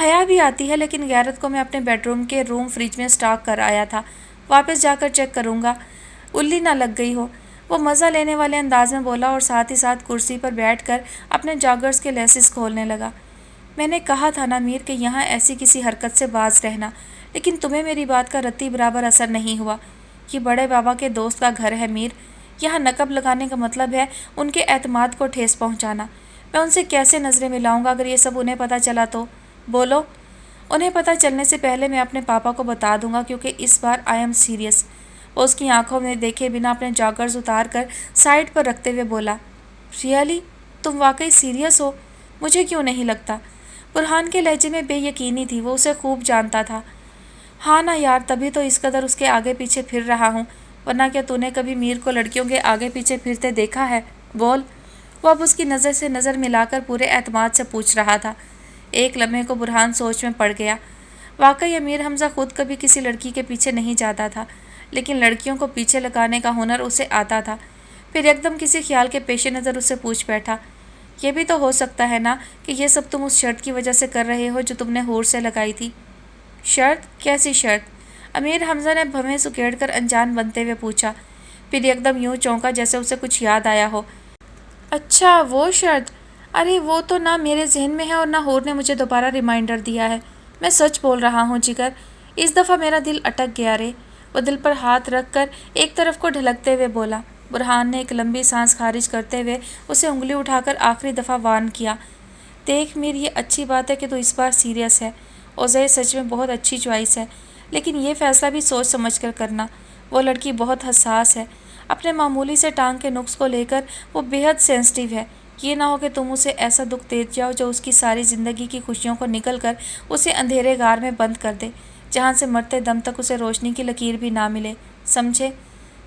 حیا بھی آتی ہے، لیکن غیرت کو میں اپنے بیڈروم کے روم فریج میں سٹاک کر آیا تھا، واپس جا کر چیک کروں گا الی نہ لگ گئی ہو، وہ مزہ لینے والے انداز میں بولا اور ساتھ ہی ساتھ کرسی پر بیٹھ کر اپنے جاگرز کے لیسز کھولنے لگا۔ میں نے کہا تھا نا میر کہ یہاں ایسی کسی حرکت سے باز رہنا، لیکن تمہیں میری بات کا رتی برابر اثر نہیں ہوا۔ یہ بڑے بابا کے دوست کا گھر ہے میر، یہاں نقب لگانے کا مطلب ہے ان کے اعتماد کو ٹھیس پہنچانا۔ میں ان سے کیسے نظریں ملاؤں گا اگر یہ سب انہیں پتہ چلا تو؟ بولو۔ انہیں پتہ چلنے سے پہلے میں اپنے پاپا کو بتا دوں گا، کیونکہ اس بار آئی ایم سیریس۔ وہ اس کی آنکھوں میں دیکھے بنا اپنے جاگرز اتار کر سائڈ پر رکھتے ہوئے بولا، ریئلی تم واقعی سیریس ہو؟ مجھے کیوں نہیں لگتا؟ برہان کے لہجے میں بے یقینی تھی، وہ اسے خوب جانتا تھا۔ ہاں نا یار، تبھی تو اس قدر اس کے آگے پیچھے پھر رہا ہوں، ورنہ کیا تو نے کبھی میر کو لڑکیوں کے آگے پیچھے پھرتے دیکھا ہے؟ بول۔ وہ اب اس کی نظر سے نظر ملا کر پورے اعتماد سے پوچھ رہا تھا۔ ایک لمحے کو برہان سوچ میں پڑ گیا۔ واقعی امیر حمزہ خود کبھی کسی لڑکی کے پیچھے نہیں جاتا تھا، لیکن لڑکیوں کو پیچھے لگانے کا ہنر اسے آتا تھا۔ پھر یکدم کسی خیال کے پیش نظر اسے پوچھ بیٹھا، یہ بھی تو ہو سکتا ہے نا کہ یہ سب تم اس شرط کی وجہ سے کر رہے ہو جو تم نے حور سے لگائی تھی؟ شرط؟ کیسی شرط؟ امیر حمزہ نے بھویں سکیڑ کر انجان بنتے ہوئے پوچھا، پھر یکدم یوں چونکا جیسے اسے کچھ یاد آیا ہو۔ اچھا وہ شرط، ارے وہ تو نہ میرے ذہن میں ہے اور نہ حور نے مجھے دوبارہ ریمائنڈر دیا ہے۔ میں سچ بول رہا ہوں جگر، اس دفعہ میرا دل اٹک گیا رے۔ وہ دل پر ہاتھ رکھ کر ایک طرف کو ڈھلکتے ہوئے بولا۔ برہان نے ایک لمبی سانس خارج کرتے ہوئے اسے انگلی اٹھا کر آخری دفعہ وارن کیا، دیکھ میر، یہ اچھی بات ہے کہ تو اس بار سیریس ہے، اوزے سچ میں بہت اچھی چوائس ہے، لیکن یہ فیصلہ بھی سوچ سمجھ کر کرنا۔ وہ لڑکی بہت حساس ہے، اپنے معمولی سے ٹانگ کے نقص کو لے کر وہ بے حد سینسٹیو ہے۔ یہ نہ ہو کہ تم اسے ایسا دکھ دے جاؤ جو اس کی ساری زندگی کی خوشیوں کو نکل کر اسے اندھیرے غار میں بند کر دے، جہاں سے مرتے دم تک اسے روشنی کی لکیر بھی نہ ملے، سمجھے؟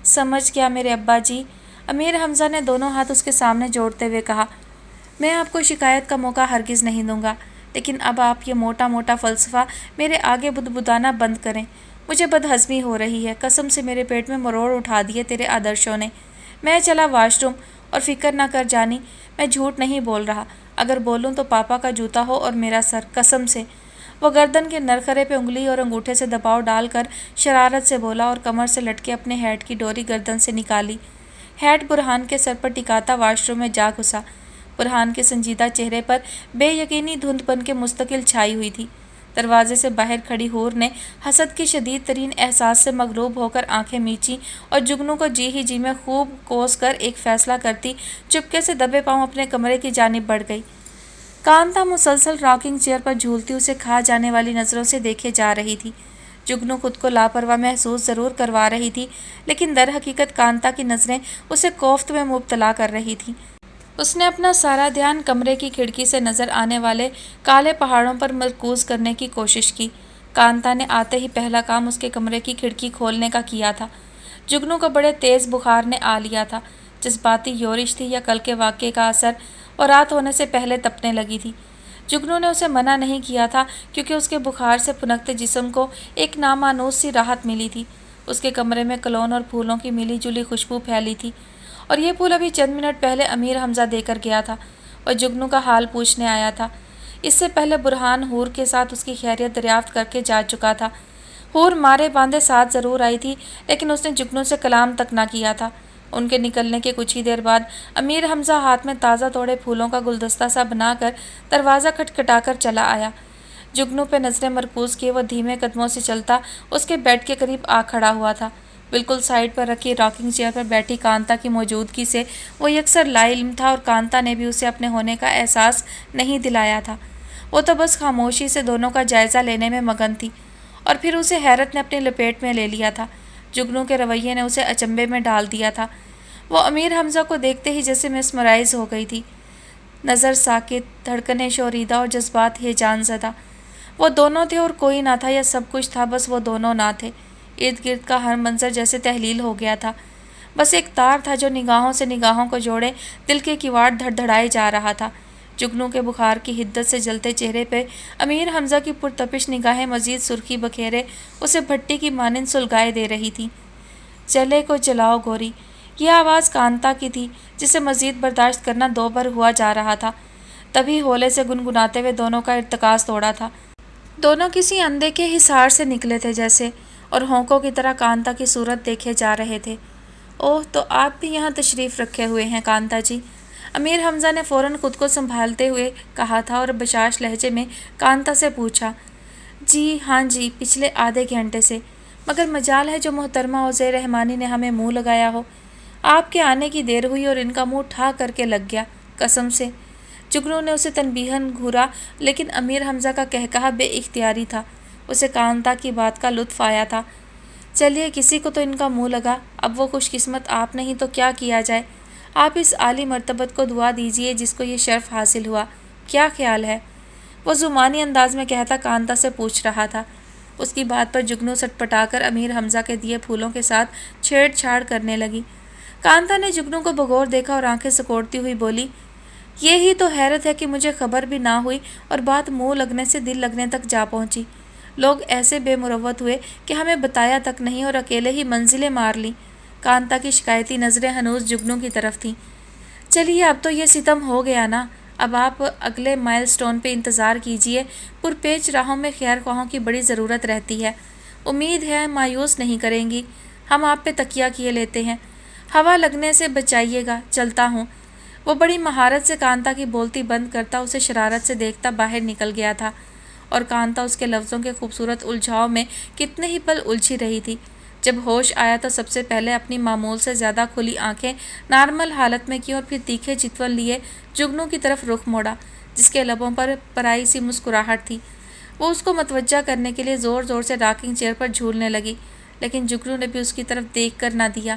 سمجھ گیا میرے ابا جی، امیر حمزہ نے دونوں ہاتھ اس کے سامنے جوڑتے ہوئے کہا۔ میں آپ کو شکایت کا موقع ہرگز نہیں دوں گا، لیکن اب آپ یہ موٹا موٹا فلسفہ میرے آگے بدبدانا بند کریں۔ مجھے بدہضمی ہو رہی ہے، قسم سے میرے پیٹ میں مروڑ اٹھا دیے تیرے آدرشوں نے۔ میں چلا واش روم، اور فکر نہ کر جانی، میں جھوٹ نہیں بول رہا، اگر بولوں تو پاپا کا جوتا ہو اور میرا سر، قسم سے۔ وہ گردن کے نرخرے پہ انگلی اور انگوٹھے سے دباؤ ڈال کر شرارت سے بولا اور کمر سے لٹکے اپنے ہیٹ کی ڈوری گردن سے نکالی۔ ہیٹ برہان کے سر پر ٹکاتا واش روم میں جا گھسا۔ برہان کے سنجیدہ چہرے پر بے یقینی دھند بن کے مستقل چھائی ہوئی تھی۔ دروازے سے باہر کھڑی حور نے حسد کے شدید ترین احساس سے مغلوب ہو کر آنکھیں میچیں اور جگنو کو جی ہی جی میں خوب کوس کر ایک فیصلہ کرتی چپکے سے دبے پاؤں اپنے کمرے کی جانب بڑھ گئی۔ کانتا مسلسل راکنگ چیئر پر جھولتی اسے کھا جانے والی نظروں سے دیکھے جا رہی تھی۔ جگنو خود کو لاپرواہ محسوس ضرور کروا رہی تھی، لیکن در حقیقت کانتا کی نظریں اسے کوفت میں مبتلا کر رہی تھیں۔ اس نے اپنا سارا دھیان کمرے کی کھڑکی سے نظر آنے والے کالے پہاڑوں پر مرکوز کرنے کی کوشش کی۔ کانتا نے آتے ہی پہلا کام اس کے کمرے کی کھڑکی کھولنے کا کیا تھا۔ جگنو کو بڑے تیز بخار نے آ لیا تھا، جذباتی یورش تھی یا کل کے واقعے کا اثر، اور رات ہونے سے پہلے تپنے لگی تھی۔ جگنو نے اسے منع نہیں کیا تھا کیونکہ اس کے بخار سے پھنکتے جسم کو ایک نامانوس سی راحت ملی تھی۔ اس کے کمرے میں کلون اور پھولوں کی ملی جلی خوشبو پھیلی تھی، اور یہ پھول ابھی چند منٹ پہلے امیر حمزہ دے کر گیا تھا اور جگنو کا حال پوچھنے آیا تھا۔ اس سے پہلے برہان حور کے ساتھ اس کی خیریت دریافت کر کے جا چکا تھا۔ حور مارے باندھے ساتھ ضرور آئی تھی، لیکن اس نے جگنو سے کلام تک نہ کیا تھا۔ ان کے نکلنے کے کچھ ہی دیر بعد امیر حمزہ ہاتھ میں تازہ توڑے پھولوں کا گلدستہ سا بنا کر دروازہ کھٹکھٹا کر چلا آیا۔ جگنو پہ نظریں مرکوز کیے وہ دھیمے قدموں سے چلتا اس کے بیڈ کے قریب آ کھڑا ہوا تھا۔ بالکل سائڈ پر رکھی راکنگ چیئر پر بیٹھی کانتا کی موجودگی سے وہ یکسر لا علم تھا، اور کانتا نے بھی اسے اپنے ہونے کا احساس نہیں دلایا تھا۔ وہ تو بس خاموشی سے دونوں کا جائزہ لینے میں مگن تھی، اور پھر اسے حیرت نے اپنی لپیٹ میں لے لیا تھا۔ جگنو کے رویے نے اسے اچنبے میں ڈال دیا تھا۔ وہ امیر حمزہ کو دیکھتے ہی جیسے مسمرائز ہو گئی تھی، نظر ساکت، دھڑکنیں شوریدہ اور جذبات ہیجان زدہ۔ وہ دونوں تھے اور کوئی نہ تھا، یا سب کچھ تھا بس وہ دونوں نہ تھے۔ ارد گرد کا ہر منظر جیسے تحلیل ہو گیا تھا، بس ایک تار تھا جو نگاہوں سے نگاہوں کو جوڑے دل کے کیواڑ دھڑ دھڑائے جا رہا تھا۔ جگنو کے بخار کی حدت سے جلتے چہرے پہ امیر حمزہ کی پرتپش نگاہیں مزید سرخی بکھیرے اسے بھٹی کی مانند سلگائے دے رہی تھیں۔ چلے کو چلاؤ گوری، یہ آواز کانتا کی تھی، جسے مزید برداشت کرنا دو بھر ہوا جا رہا تھا۔ تبھی ہولے سے گنگناتے ہوئے دونوں کا ارتکاز توڑا تھا۔ دونوں کسی اندھے کے حصار سے نکلے تھے جیسے، اور ہونکوں کی طرح کانتا کی صورت دیکھے جا رہے تھے۔ اوہ، تو آپ بھی یہاں تشریف رکھے ہوئے ہیں کانتا جی؟ امیر حمزہ نے فوراً خود کو سنبھالتے ہوئے کہا تھا اور بشاش لہجے میں کانتا سے پوچھا۔ جی ہاں جی، پچھلے آدھے گھنٹے سے، مگر مجال ہے جو محترمہ عزیر رحمانی نے ہمیں منہ لگایا ہو۔ آپ کے آنے کی دیر ہوئی اور ان کا منہ ٹھا کر کے لگ گیا، قسم سے۔ جگنو نے اسے تنبیہاً گھورا، لیکن امیر حمزہ کا کہا بے اختیاری تھا۔ اسے کانتا کی بات کا لطف آیا تھا۔ چلیے، کسی کو تو ان کا منہ لگا، اب وہ خوش قسمت آپ نہیں تو کیا کیا جائے؟ آپ اس عالی مرتبت کو دعا دیجیے جس کو یہ شرف حاصل ہوا۔ کیا خیال ہے؟ وہ زمانی انداز میں کہتا کانتا سے پوچھ رہا تھا۔ اس کی بات پر جگنو سٹ پٹا کر امیر حمزہ کے دیے پھولوں کے ساتھ چھیڑ چھاڑ کرنے لگی۔ کانتا نے جگنو کو بغور دیکھا اور آنکھیں سکوڑتی ہوئی بولی، یہی تو حیرت ہے کہ مجھے خبر بھی نہ ہوئی اور بات منہ لگنے سے دل لگنے تک جا پہنچی۔ لوگ ایسے بے مروت ہوئے کہ ہمیں بتایا تک نہیں اور اکیلے ہی منزلیں مار لیں۔ کانتا کی شکایتی نظریں ہنوز جگنو کی طرف تھیں۔ چلیے، اب تو یہ ستم ہو گیا نا، اب آپ اگلے مائل سٹون پہ انتظار کیجیے۔ پرپیچ راہوں میں خیر خواہوں کی بڑی ضرورت رہتی ہے۔ امید ہے مایوس نہیں کریں گی، ہم آپ پہ تکیہ کیے لیتے ہیں۔ ہوا لگنے سے بچائیے گا، چلتا ہوں۔ وہ بڑی مہارت سے کانتا کی بولتی بند کرتا اسے شرارت سے دیکھتا باہر نکل گیا تھا، اور کانتا اس کے لفظوں کے خوبصورت الجھاؤ میں کتنے ہی پل الجھی رہی تھی۔ جب ہوش آیا تو سب سے پہلے اپنی معمول سے زیادہ کھلی آنکھیں نارمل حالت میں کی اور پھر تیکھے چتول لیے جگنو کی طرف رخ موڑا، جس کے لبوں پر پرائی سی مسکراہٹ تھی۔ وہ اس کو متوجہ کرنے کے لیے زور زور سے راکنگ چیئر پر جھولنے لگی، لیکن جگنو نے بھی اس کی طرف دیکھ کر نہ دیا،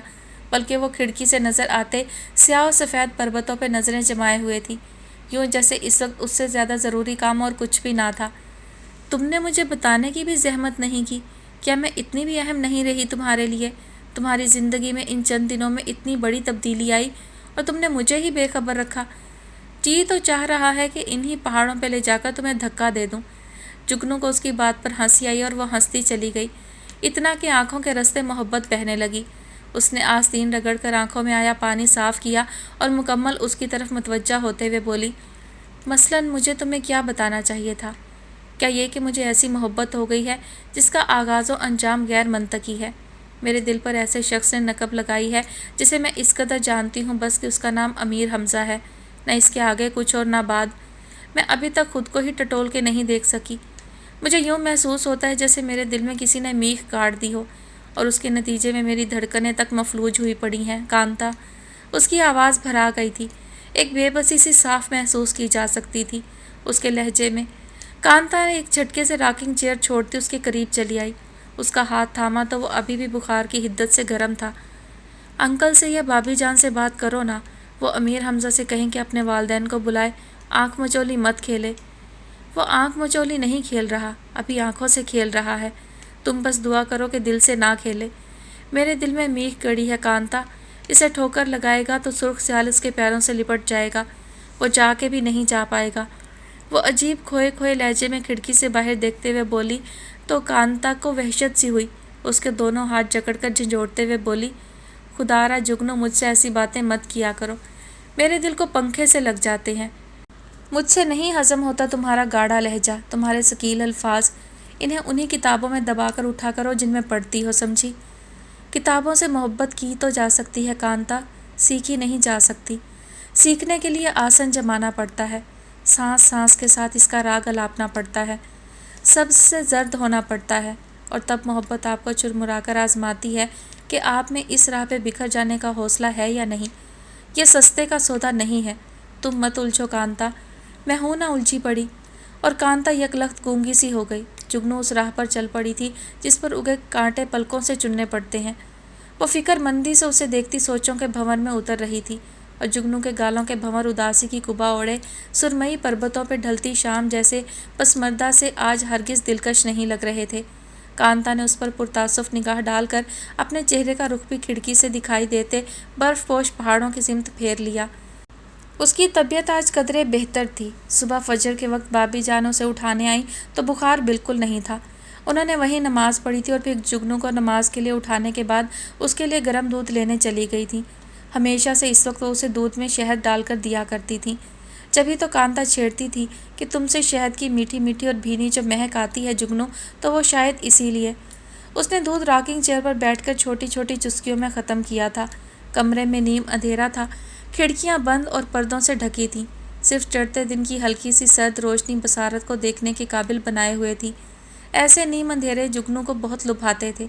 بلکہ وہ کھڑکی سے نظر آتے سیاہ و سفید پربتوں پہ نظریں جمائے ہوئے تھی، یوں جیسے اس وقت اس سے زیادہ ضروری کام اور کچھ بھی نہ تھا۔ تم نے مجھے بتانے کی بھی زحمت نہیں کی؟ کیا میں اتنی بھی اہم نہیں رہی تمہارے لیے؟ تمہاری زندگی میں ان چند دنوں میں اتنی بڑی تبدیلی آئی اور تم نے مجھے ہی بے خبر رکھا۔ جی تو چاہ رہا ہے کہ انہی پہاڑوں پہ لے جا کر تمہیں دھکا دے دوں۔ جگنو کو اس کی بات پر ہنسی آئی اور وہ ہنستی چلی گئی، اتنا کہ آنکھوں کے رستے محبت بہنے لگی۔ اس نے آستین رگڑ کر آنکھوں میں آیا پانی صاف کیا اور مکمل اس کی طرف متوجہ ہوتے ہوئے بولی، مثلاً مجھے تمہیں کیا بتانا چاہیے تھا؟ کیا یہ کہ مجھے ایسی محبت ہو گئی ہے جس کا آغاز و انجام غیر منطقی ہے؟ میرے دل پر ایسے شخص نے نقب لگائی ہے جسے میں اس قدر جانتی ہوں بس کہ اس کا نام امیر حمزہ ہے، نہ اس کے آگے کچھ اور نہ بعد۔ میں ابھی تک خود کو ہی ٹٹول کے نہیں دیکھ سکی۔ مجھے یوں محسوس ہوتا ہے جیسے میرے دل میں کسی نے میخ کاٹ دی ہو اور اس کے نتیجے میں میری دھڑکنیں تک مفلوج ہوئی پڑی ہیں۔ کانتا، اس کی آواز بھرا گئی تھی، ایک بے بسی سی صاف محسوس کی جا سکتی تھی اس کے لہجے میں۔ کانتا نے ایک جھٹکے سے راکنگ چیئر چھوڑتی اس کے قریب چلی آئی۔ اس کا ہاتھ تھاما تو وہ ابھی بھی بخار کی حدت سے گرم تھا۔ انکل سے یا بابی جان سے بات کرو نا، وہ امیر حمزہ سے کہیں کہ اپنے والدین کو بلائے، آنکھ مچولی مت کھیلے۔ وہ آنکھ مچولی نہیں کھیل رہا، ابھی آنکھوں سے کھیل رہا ہے۔ تم بس دعا کرو کہ دل سے نہ کھیلے۔ میرے دل میں میخ گڑی ہے کانتا، اسے ٹھوکر لگائے گا تو سرخ سیال اس کے پیروں سے لپٹ جائے گا، وہ جا کے بھی نہیں جا پائے گا۔ وہ عجیب کھوئے کھوئے لہجے میں کھڑکی سے باہر دیکھتے ہوئے بولی تو کانتا کو وحشت سی ہوئی۔ اس کے دونوں ہاتھ جکڑ کر جھنجھوڑتے ہوئے بولی، خدا را جگنو، مجھ سے ایسی باتیں مت کیا کرو، میرے دل کو پنکھے سے لگ جاتے ہیں۔ مجھ سے نہیں ہضم ہوتا تمہارا گاڑھا لہجہ، تمہارے ثقیل الفاظ، انہیں انہی کتابوں میں دبا کر اٹھا کرو جن میں پڑھتی ہو، سمجھی؟ کتابوں سے محبت کی تو جا سکتی ہے کانتا، سیکھی نہیں جا سکتی۔ سیکھنے کے لیے آسن جمانا پڑتا ہے، سانس سانس کے ساتھ اس کا راگ الاپنا پڑتا ہے، سب سے زرد ہونا پڑتا ہے، اور تب محبت آپ کو چرمرا کر آزماتی ہے کہ آپ میں اس راہ پہ بکھر جانے کا حوصلہ ہے یا نہیں۔ یہ سستے کا سودا نہیں ہے۔ تم مت الجھو کانتا، میں ہوں نہ الجھی پڑی۔ اور کانتا یکلخت گونگی سی ہو گئی۔ جگنو اس راہ پر چل پڑی تھی جس پر اگے کانٹے پلکوں سے چننے پڑتے ہیں۔ وہ فکر مندی سے اسے دیکھتی سوچوں کے بھنور میں اتر رہی تھی، اور جگنو کے گالوں کے بھنور اداسی کی قبا اوڑے سرمئی پربتوں پہ ڈھلتی شام جیسے پسمردہ سے آج ہرگز دلکش نہیں لگ رہے تھے۔ کانتا نے اس پر پرتاسف نگاہ ڈال کر اپنے چہرے کا رخ بھی کھڑکی سے دکھائی دیتے برف پوش پہاڑوں کی سمت پھیر لیا۔ اس کی طبیعت آج قدرے بہتر تھی۔ صبح فجر کے وقت بابی جان اسے اٹھانے آئیں تو بخار بالکل نہیں تھا۔ انہوں نے وہیں نماز پڑھی تھی اور پھر جگنو کو نماز کے لیے اٹھانے کے بعد اس کے لیے گرم دودھ لینے چلی گئی تھی۔ ہمیشہ سے اس وقت وہ اسے دودھ میں شہد ڈال کر دیا کرتی تھیں۔ جبھی تو کانتا چھیڑتی تھی کہ تم سے شہد کی میٹھی میٹھی اور بھینی جو مہک آتی ہے جگنو، تو وہ شاید اسی لیے۔ اس نے دودھ راکنگ چیئر پر بیٹھ کر چھوٹی چھوٹی چسکیوں میں ختم کیا تھا۔ کمرے میں نیم اندھیرا تھا، کھڑکیاں بند اور پردوں سے ڈھکی تھیں، صرف چڑھتے دن کی ہلکی سی سرد روشنی بصارت کو دیکھنے کے قابل بنائے ہوئے تھی۔ ایسے نیم اندھیرے جگنو کو بہت لبھاتے تھے،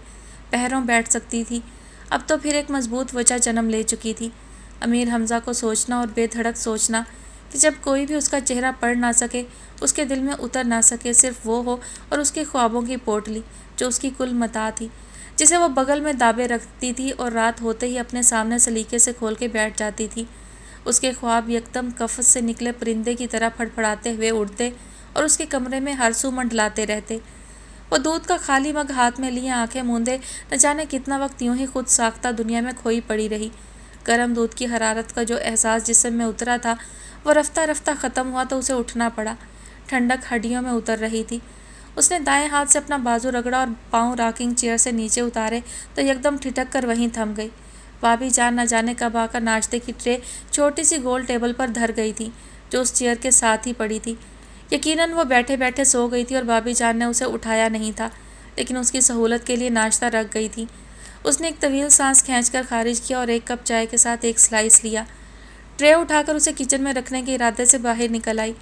پہروں بیٹھ سکتی تھی۔ اب تو پھر ایک مضبوط وجہ جنم لے چکی تھی، امیر حمزہ کو سوچنا اور بے دھڑک سوچنا کہ جب کوئی بھی اس کا چہرہ پڑھ نہ سکے، اس کے دل میں اتر نہ سکے، صرف وہ ہو اور اس کے خوابوں کی پوٹلی جو اس کی کل متاع تھی، جسے وہ بغل میں دابے رکھتی تھی اور رات ہوتے ہی اپنے سامنے سلیقے سے کھول کے بیٹھ جاتی تھی۔ اس کے خواب یکدم قفس سے نکلے پرندے کی طرح پھڑ پھڑاتے ہوئے اڑتے اور اس کے کمرے میں ہر سو منڈلاتے رہتے۔ وہ دودھ کا خالی مگ ہاتھ میں لیے آنکھیں موندے نہ جانے کتنا وقت یوں ہی خود ساختہ دنیا میں کھوئی پڑی رہی۔ گرم دودھ کی حرارت کا جو احساس جسم میں اترا تھا وہ رفتہ رفتہ ختم ہوا تو اسے اٹھنا پڑا۔ ٹھنڈک ہڈیوں میں اتر رہی تھی۔ اس نے دائیں ہاتھ سے اپنا بازو رگڑا اور پاؤں راکنگ چیئر سے نیچے اتارے تو یکدم ٹھٹک کر وہیں تھم گئی۔ بھابھی جان نہ جانے کب آ کر ناشتے کی ٹرے چھوٹی سی گول ٹیبل پر دھر گئی تھی جو اس چیئر کے ساتھ ہی پڑی تھی۔ یقیناً وہ بیٹھے بیٹھے سو گئی تھی اور بھابھی جان نے اسے اٹھایا نہیں تھا، لیکن اس کی سہولت کے لیے ناشتہ رکھ گئی تھی۔ اس نے ایک طویل سانس کھینچ کر خارج کیا اور ایک کپ چائے کے ساتھ ایک سلائس لیا۔ ٹرے اٹھا کر اسے کچن میں رکھنے کے ارادے سے باہر نکل آئی۔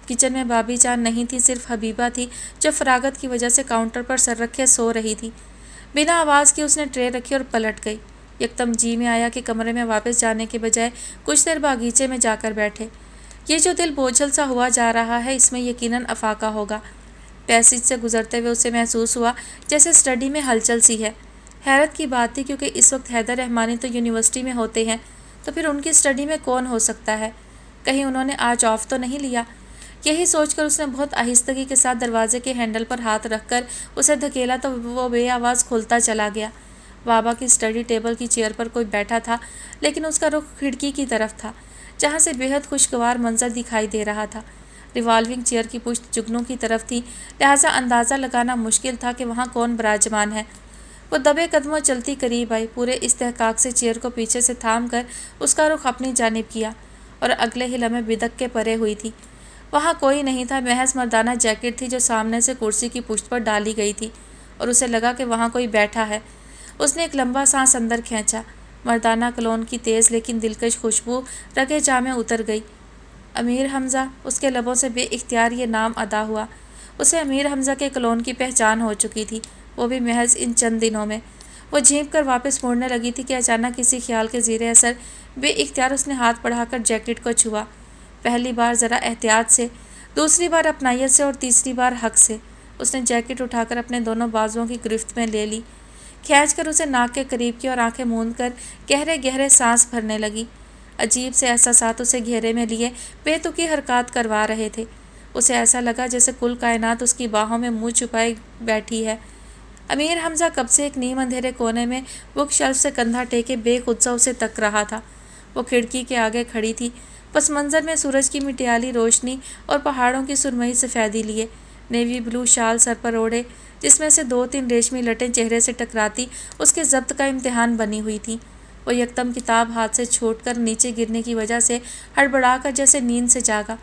کچن میں بھابھی جان نہیں تھی، صرف حبیبہ تھی جو فراغت کی وجہ سے کاؤنٹر پر سر رکھے سو رہی تھی۔ بنا آواز کے اس نے ٹرے رکھی اور پلٹ گئی۔ یکدم جی میں آیا کہ کمرے میں واپس جانے کے بجائے کچھ دیر باغیچے میں جا کر بیٹھے۔ یہ جو دل بوجھل سا ہوا جا رہا ہے اس میں یقیناً افاقہ ہوگا۔ پیسیج سے گزرتے ہوئے اسے محسوس ہوا جیسے اسٹڈی میں ہلچل سی ہے۔ حیرت کی بات تھی کیونکہ اس وقت حیدر رحمانی تو یونیورسٹی میں ہوتے ہیں، تو پھر ان کی اسٹڈی میں کون ہو سکتا ہے؟ کہیں انہوں نے آج آف تو نہیں لیا؟ یہی سوچ کر اس نے بہت آہستگی کے ساتھ دروازے کے ہینڈل پر ہاتھ رکھ کر اسے دھکیلا تو وہ بے آواز کھلتا چلا گیا۔ بابا کی اسٹڈی ٹیبل کی چیئر پر کوئی بیٹھا تھا، لیکن اس کا رخ کھڑکی کی طرف تھا جہاں سے بے حد خوشگوار منظر دکھائی دے رہا تھا۔ ریوالونگ چیئر کی پشت جگنو کی طرف تھی، لہٰذا اندازہ لگانا مشکل تھا کہ وہاں کون براجمان ہے۔ وہ دبے قدموں چلتی قریب آئی، پورے استحقاق سے چیئر کو پیچھے سے تھام کر اس کا رخ اپنی جانب کیا اور اگلے ہی لمحے بدک کے پرے ہوئی تھی۔ وہاں کوئی نہیں تھا، محض مردانہ جیکٹ تھی جو سامنے سے کرسی کی پشت پر ڈالی گئی تھی اور اسے لگا کہ وہاں کوئی بیٹھا ہے۔ اس نے ایک لمبا سانس اندر کھینچا۔ مردانہ کلون کی تیز لیکن دلکش خوشبو رگے جاں میں اتر گئی۔ امیر حمزہ، اس کے لبوں سے بے اختیار یہ نام ادا ہوا۔ اسے امیر حمزہ کے کلون کی پہچان ہو چکی تھی، وہ بھی محض ان چند دنوں میں۔ وہ جھینک کر واپس مڑنے لگی تھی کہ اچانک کسی خیال کے زیر اثر بے اختیار اس نے ہاتھ بڑھا کر جیکٹ کو چھوا۔ پہلی بار ذرا احتیاط سے، دوسری بار اپنائیت سے اور تیسری بار حق سے۔ اس نے جیکٹ اٹھا کر اپنے دونوں بازوؤں کی گرفت میں لے لی، کھینچ کر اسے ناک کے قریب کیا اور آنکھیں موند کر گہرے گہرے سانس بھرنے لگی۔ عجیب سے احساسات اسے گھیرے میں لیے بے تکی حرکات کروا رہے تھے۔ اسے ایسا لگا جیسے کل کائنات اس کی باہوں میں منہ چھپائے بیٹھی ہے۔ امیر حمزہ کب سے ایک نیم اندھیرے کونے میں بک شیلف سے کندھا ٹیکے بے خود سا اسے تک رہا تھا۔ وہ کھڑکی کے آگے کھڑی تھی، پس منظر میں سورج کی مٹیالی روشنی اور پہاڑوں کی سرمئی سفیدی لیے، نیوی بلو شال سر پر اوڑھے جس میں سے 2-3 ریشمی لٹیں چہرے سے ٹکراتی اس کے ضبط کا امتحان بنی ہوئی تھیں۔ وہ یکدم کتاب ہاتھ سے چھوٹ کر نیچے گرنے کی وجہ سے ہڑبڑا کر جیسے نیند سے جاگا۔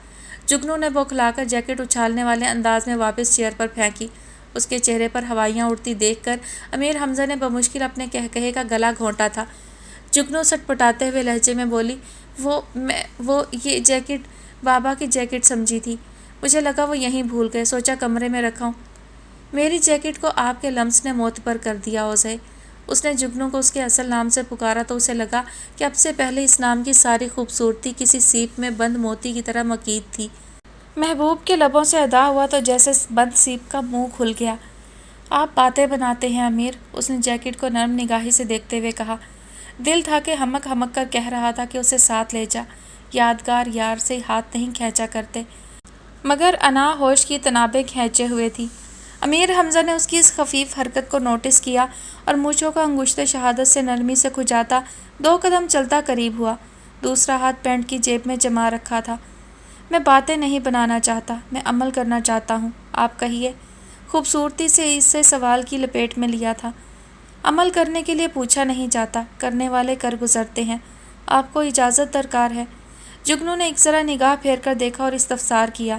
جگنو نے بوکھلا کر جیکٹ اچھالنے والے انداز میں واپس چیئر پر پھینکی۔ اس کے چہرے پر ہوائیاں اڑتی دیکھ کر امیر حمزہ نے بمشکل اپنے کہے کا گلا گھونٹا تھا۔ جگنو سٹپٹاتے ہوئے لہجے میں بولی، وہ یہ جیکٹ بابا کی جیکٹ سمجھی تھی، مجھے لگا وہ یہیں بھول گئے، سوچا کمرے میں رکھا ہوں۔ میری جیکٹ کو آپ کے لمس نے معتبر کر دیا اوزے۔ اس نے جگنو کو اس کے اصل نام سے پکارا تو اسے لگا کہ اب سے پہلے اس نام کی ساری خوبصورتی کسی سیپ میں بند موتی کی طرح مکید تھی۔ محبوب کے لبوں سے ادا ہوا تو جیسے بند سیپ کا منہ کھل گیا۔ آپ باتیں بناتے ہیں امیر، اس نے جیکٹ کو نرم نگاہی سے دیکھتے ہوئے کہا۔ دل تھا کہ ہمک ہمک کر کہہ رہا تھا کہ اسے ساتھ لے جا، یادگار یار سے ہاتھ نہیں کھینچا کرتے، مگر انا ہوش کی تنابیں کھینچے ہوئے تھی۔ امیر حمزہ نے اس کی اس خفیف حرکت کو نوٹس کیا اور مونچھوں کو انگشت شہادت سے نرمی سے کھجاتا 2 قدم چلتا قریب ہوا، دوسرا ہاتھ پینٹ کی جیب میں جما رکھا تھا۔ میں باتیں نہیں بنانا چاہتا، میں عمل کرنا چاہتا ہوں، آپ کہیے۔ خوبصورتی سے اس سے سوال کی لپیٹ میں لیا تھا۔ عمل کرنے کے لیے پوچھا نہیں جاتا، کرنے والے کر گزرتے ہیں، آپ کو اجازت درکار ہے۔ جگنو نے ایک ذرا نگاہ پھیر کر دیکھا اور استفسار کیا،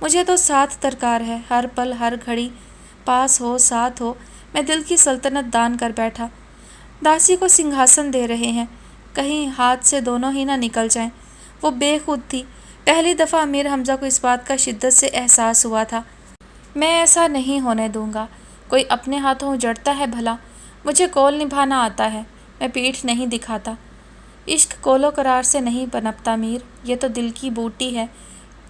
مجھے تو ساتھ درکار ہے، ہر پل ہر گھڑی پاس ہو، ساتھ ہو۔ میں دل کی سلطنت دان کر بیٹھا، داسی کو سنگھاسن دے رہے ہیں، کہیں ہاتھ سے دونوں ہی نہ نکل جائیں۔ وہ بے خود تھی، پہلی دفعہ امیر حمزہ کو اس بات کا شدت سے احساس ہوا تھا۔ میں ایسا نہیں ہونے دوں گا، کوئی اپنے ہاتھوں اجڑتا ہے بھلا؟ مجھے کول نبھانا آتا ہے، میں پیٹھ نہیں دکھاتا۔ عشق کول و قرار سے نہیں پنپتا میر، یہ تو دل کی بوٹی ہے،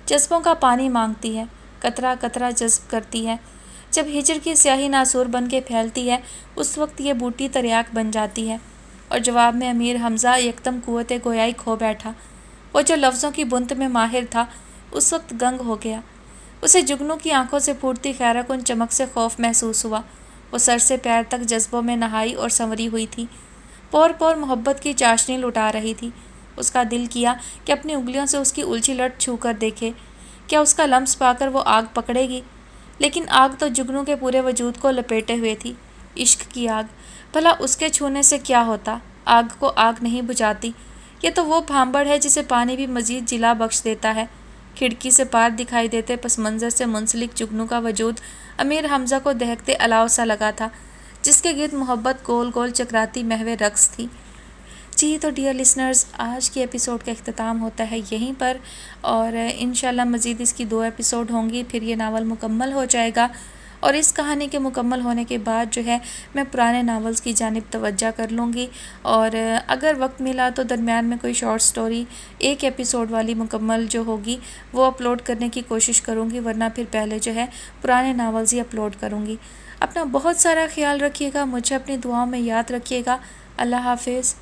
جذبوں کا پانی مانگتی ہے، قطرہ قطرہ جذب کرتی ہے۔ جب ہجر کی سیاہی ناسور بن کے پھیلتی ہے، اس وقت یہ بوٹی تریاک بن جاتی ہے۔ اور جواب میں امیر حمزہ یکدم قوت گویائی کھو بیٹھا۔ وہ جو لفظوں کی بنت میں ماہر تھا، اس وقت گنگ ہو گیا۔ اسے جگنو کی آنکھوں سے پھوٹتی خیرہ کن چمک سے خوف محسوس ہوا۔ وہ سر سے پیر تک جذبوں میں نہائی اور سنوری ہوئی تھی، پور پور محبت کی چاشنی لٹا رہی تھی۔ اس کا دل کیا کہ اپنی انگلیوں سے اس کی الجھی لٹ چھو کر دیکھے، کیا اس کا لمس پا کر وہ آگ پکڑے گی؟ لیکن آگ تو جگنو کے پورے وجود کو لپیٹے ہوئے تھی، عشق کی آگ۔ بھلا اس کے چھونے سے کیا ہوتا؟ آگ کو آگ نہیں بجھاتی۔ یہ تو وہ بھانبڑ ہے جسے پانی بھی مزید جلا بخش دیتا ہے۔ کھڑکی سے پار دکھائی دیتے پس منظر سے منسلک جگنو کا وجود امیر حمزہ کو دہکتے الاؤ سا لگا تھا، جس کے گرد محبت گول گول چکراتی محو رقص تھی۔ جی تو ڈیئر لسنرز، آج کی ایپیسوڈ کا اختتام ہوتا ہے یہیں پر، اور انشاءاللہ مزید اس کی 2 ایپیسوڈ ہوں گی، پھر یہ ناول مکمل ہو جائے گا۔ اور اس کہانی کے مکمل ہونے کے بعد جو ہے میں پرانے ناولز کی جانب توجہ کر لوں گی، اور اگر وقت ملا تو درمیان میں کوئی شارٹ سٹوری 1 ایپیسوڈ والی مکمل جو ہوگی وہ اپلوڈ کرنے کی کوشش کروں گی، ورنہ پھر پہلے جو ہے پرانے ناولز ہی اپلوڈ کروں گی۔ اپنا بہت سارا خیال رکھیے گا، مجھے اپنی دعاؤں میں یاد رکھیے گا۔ اللہ حافظ۔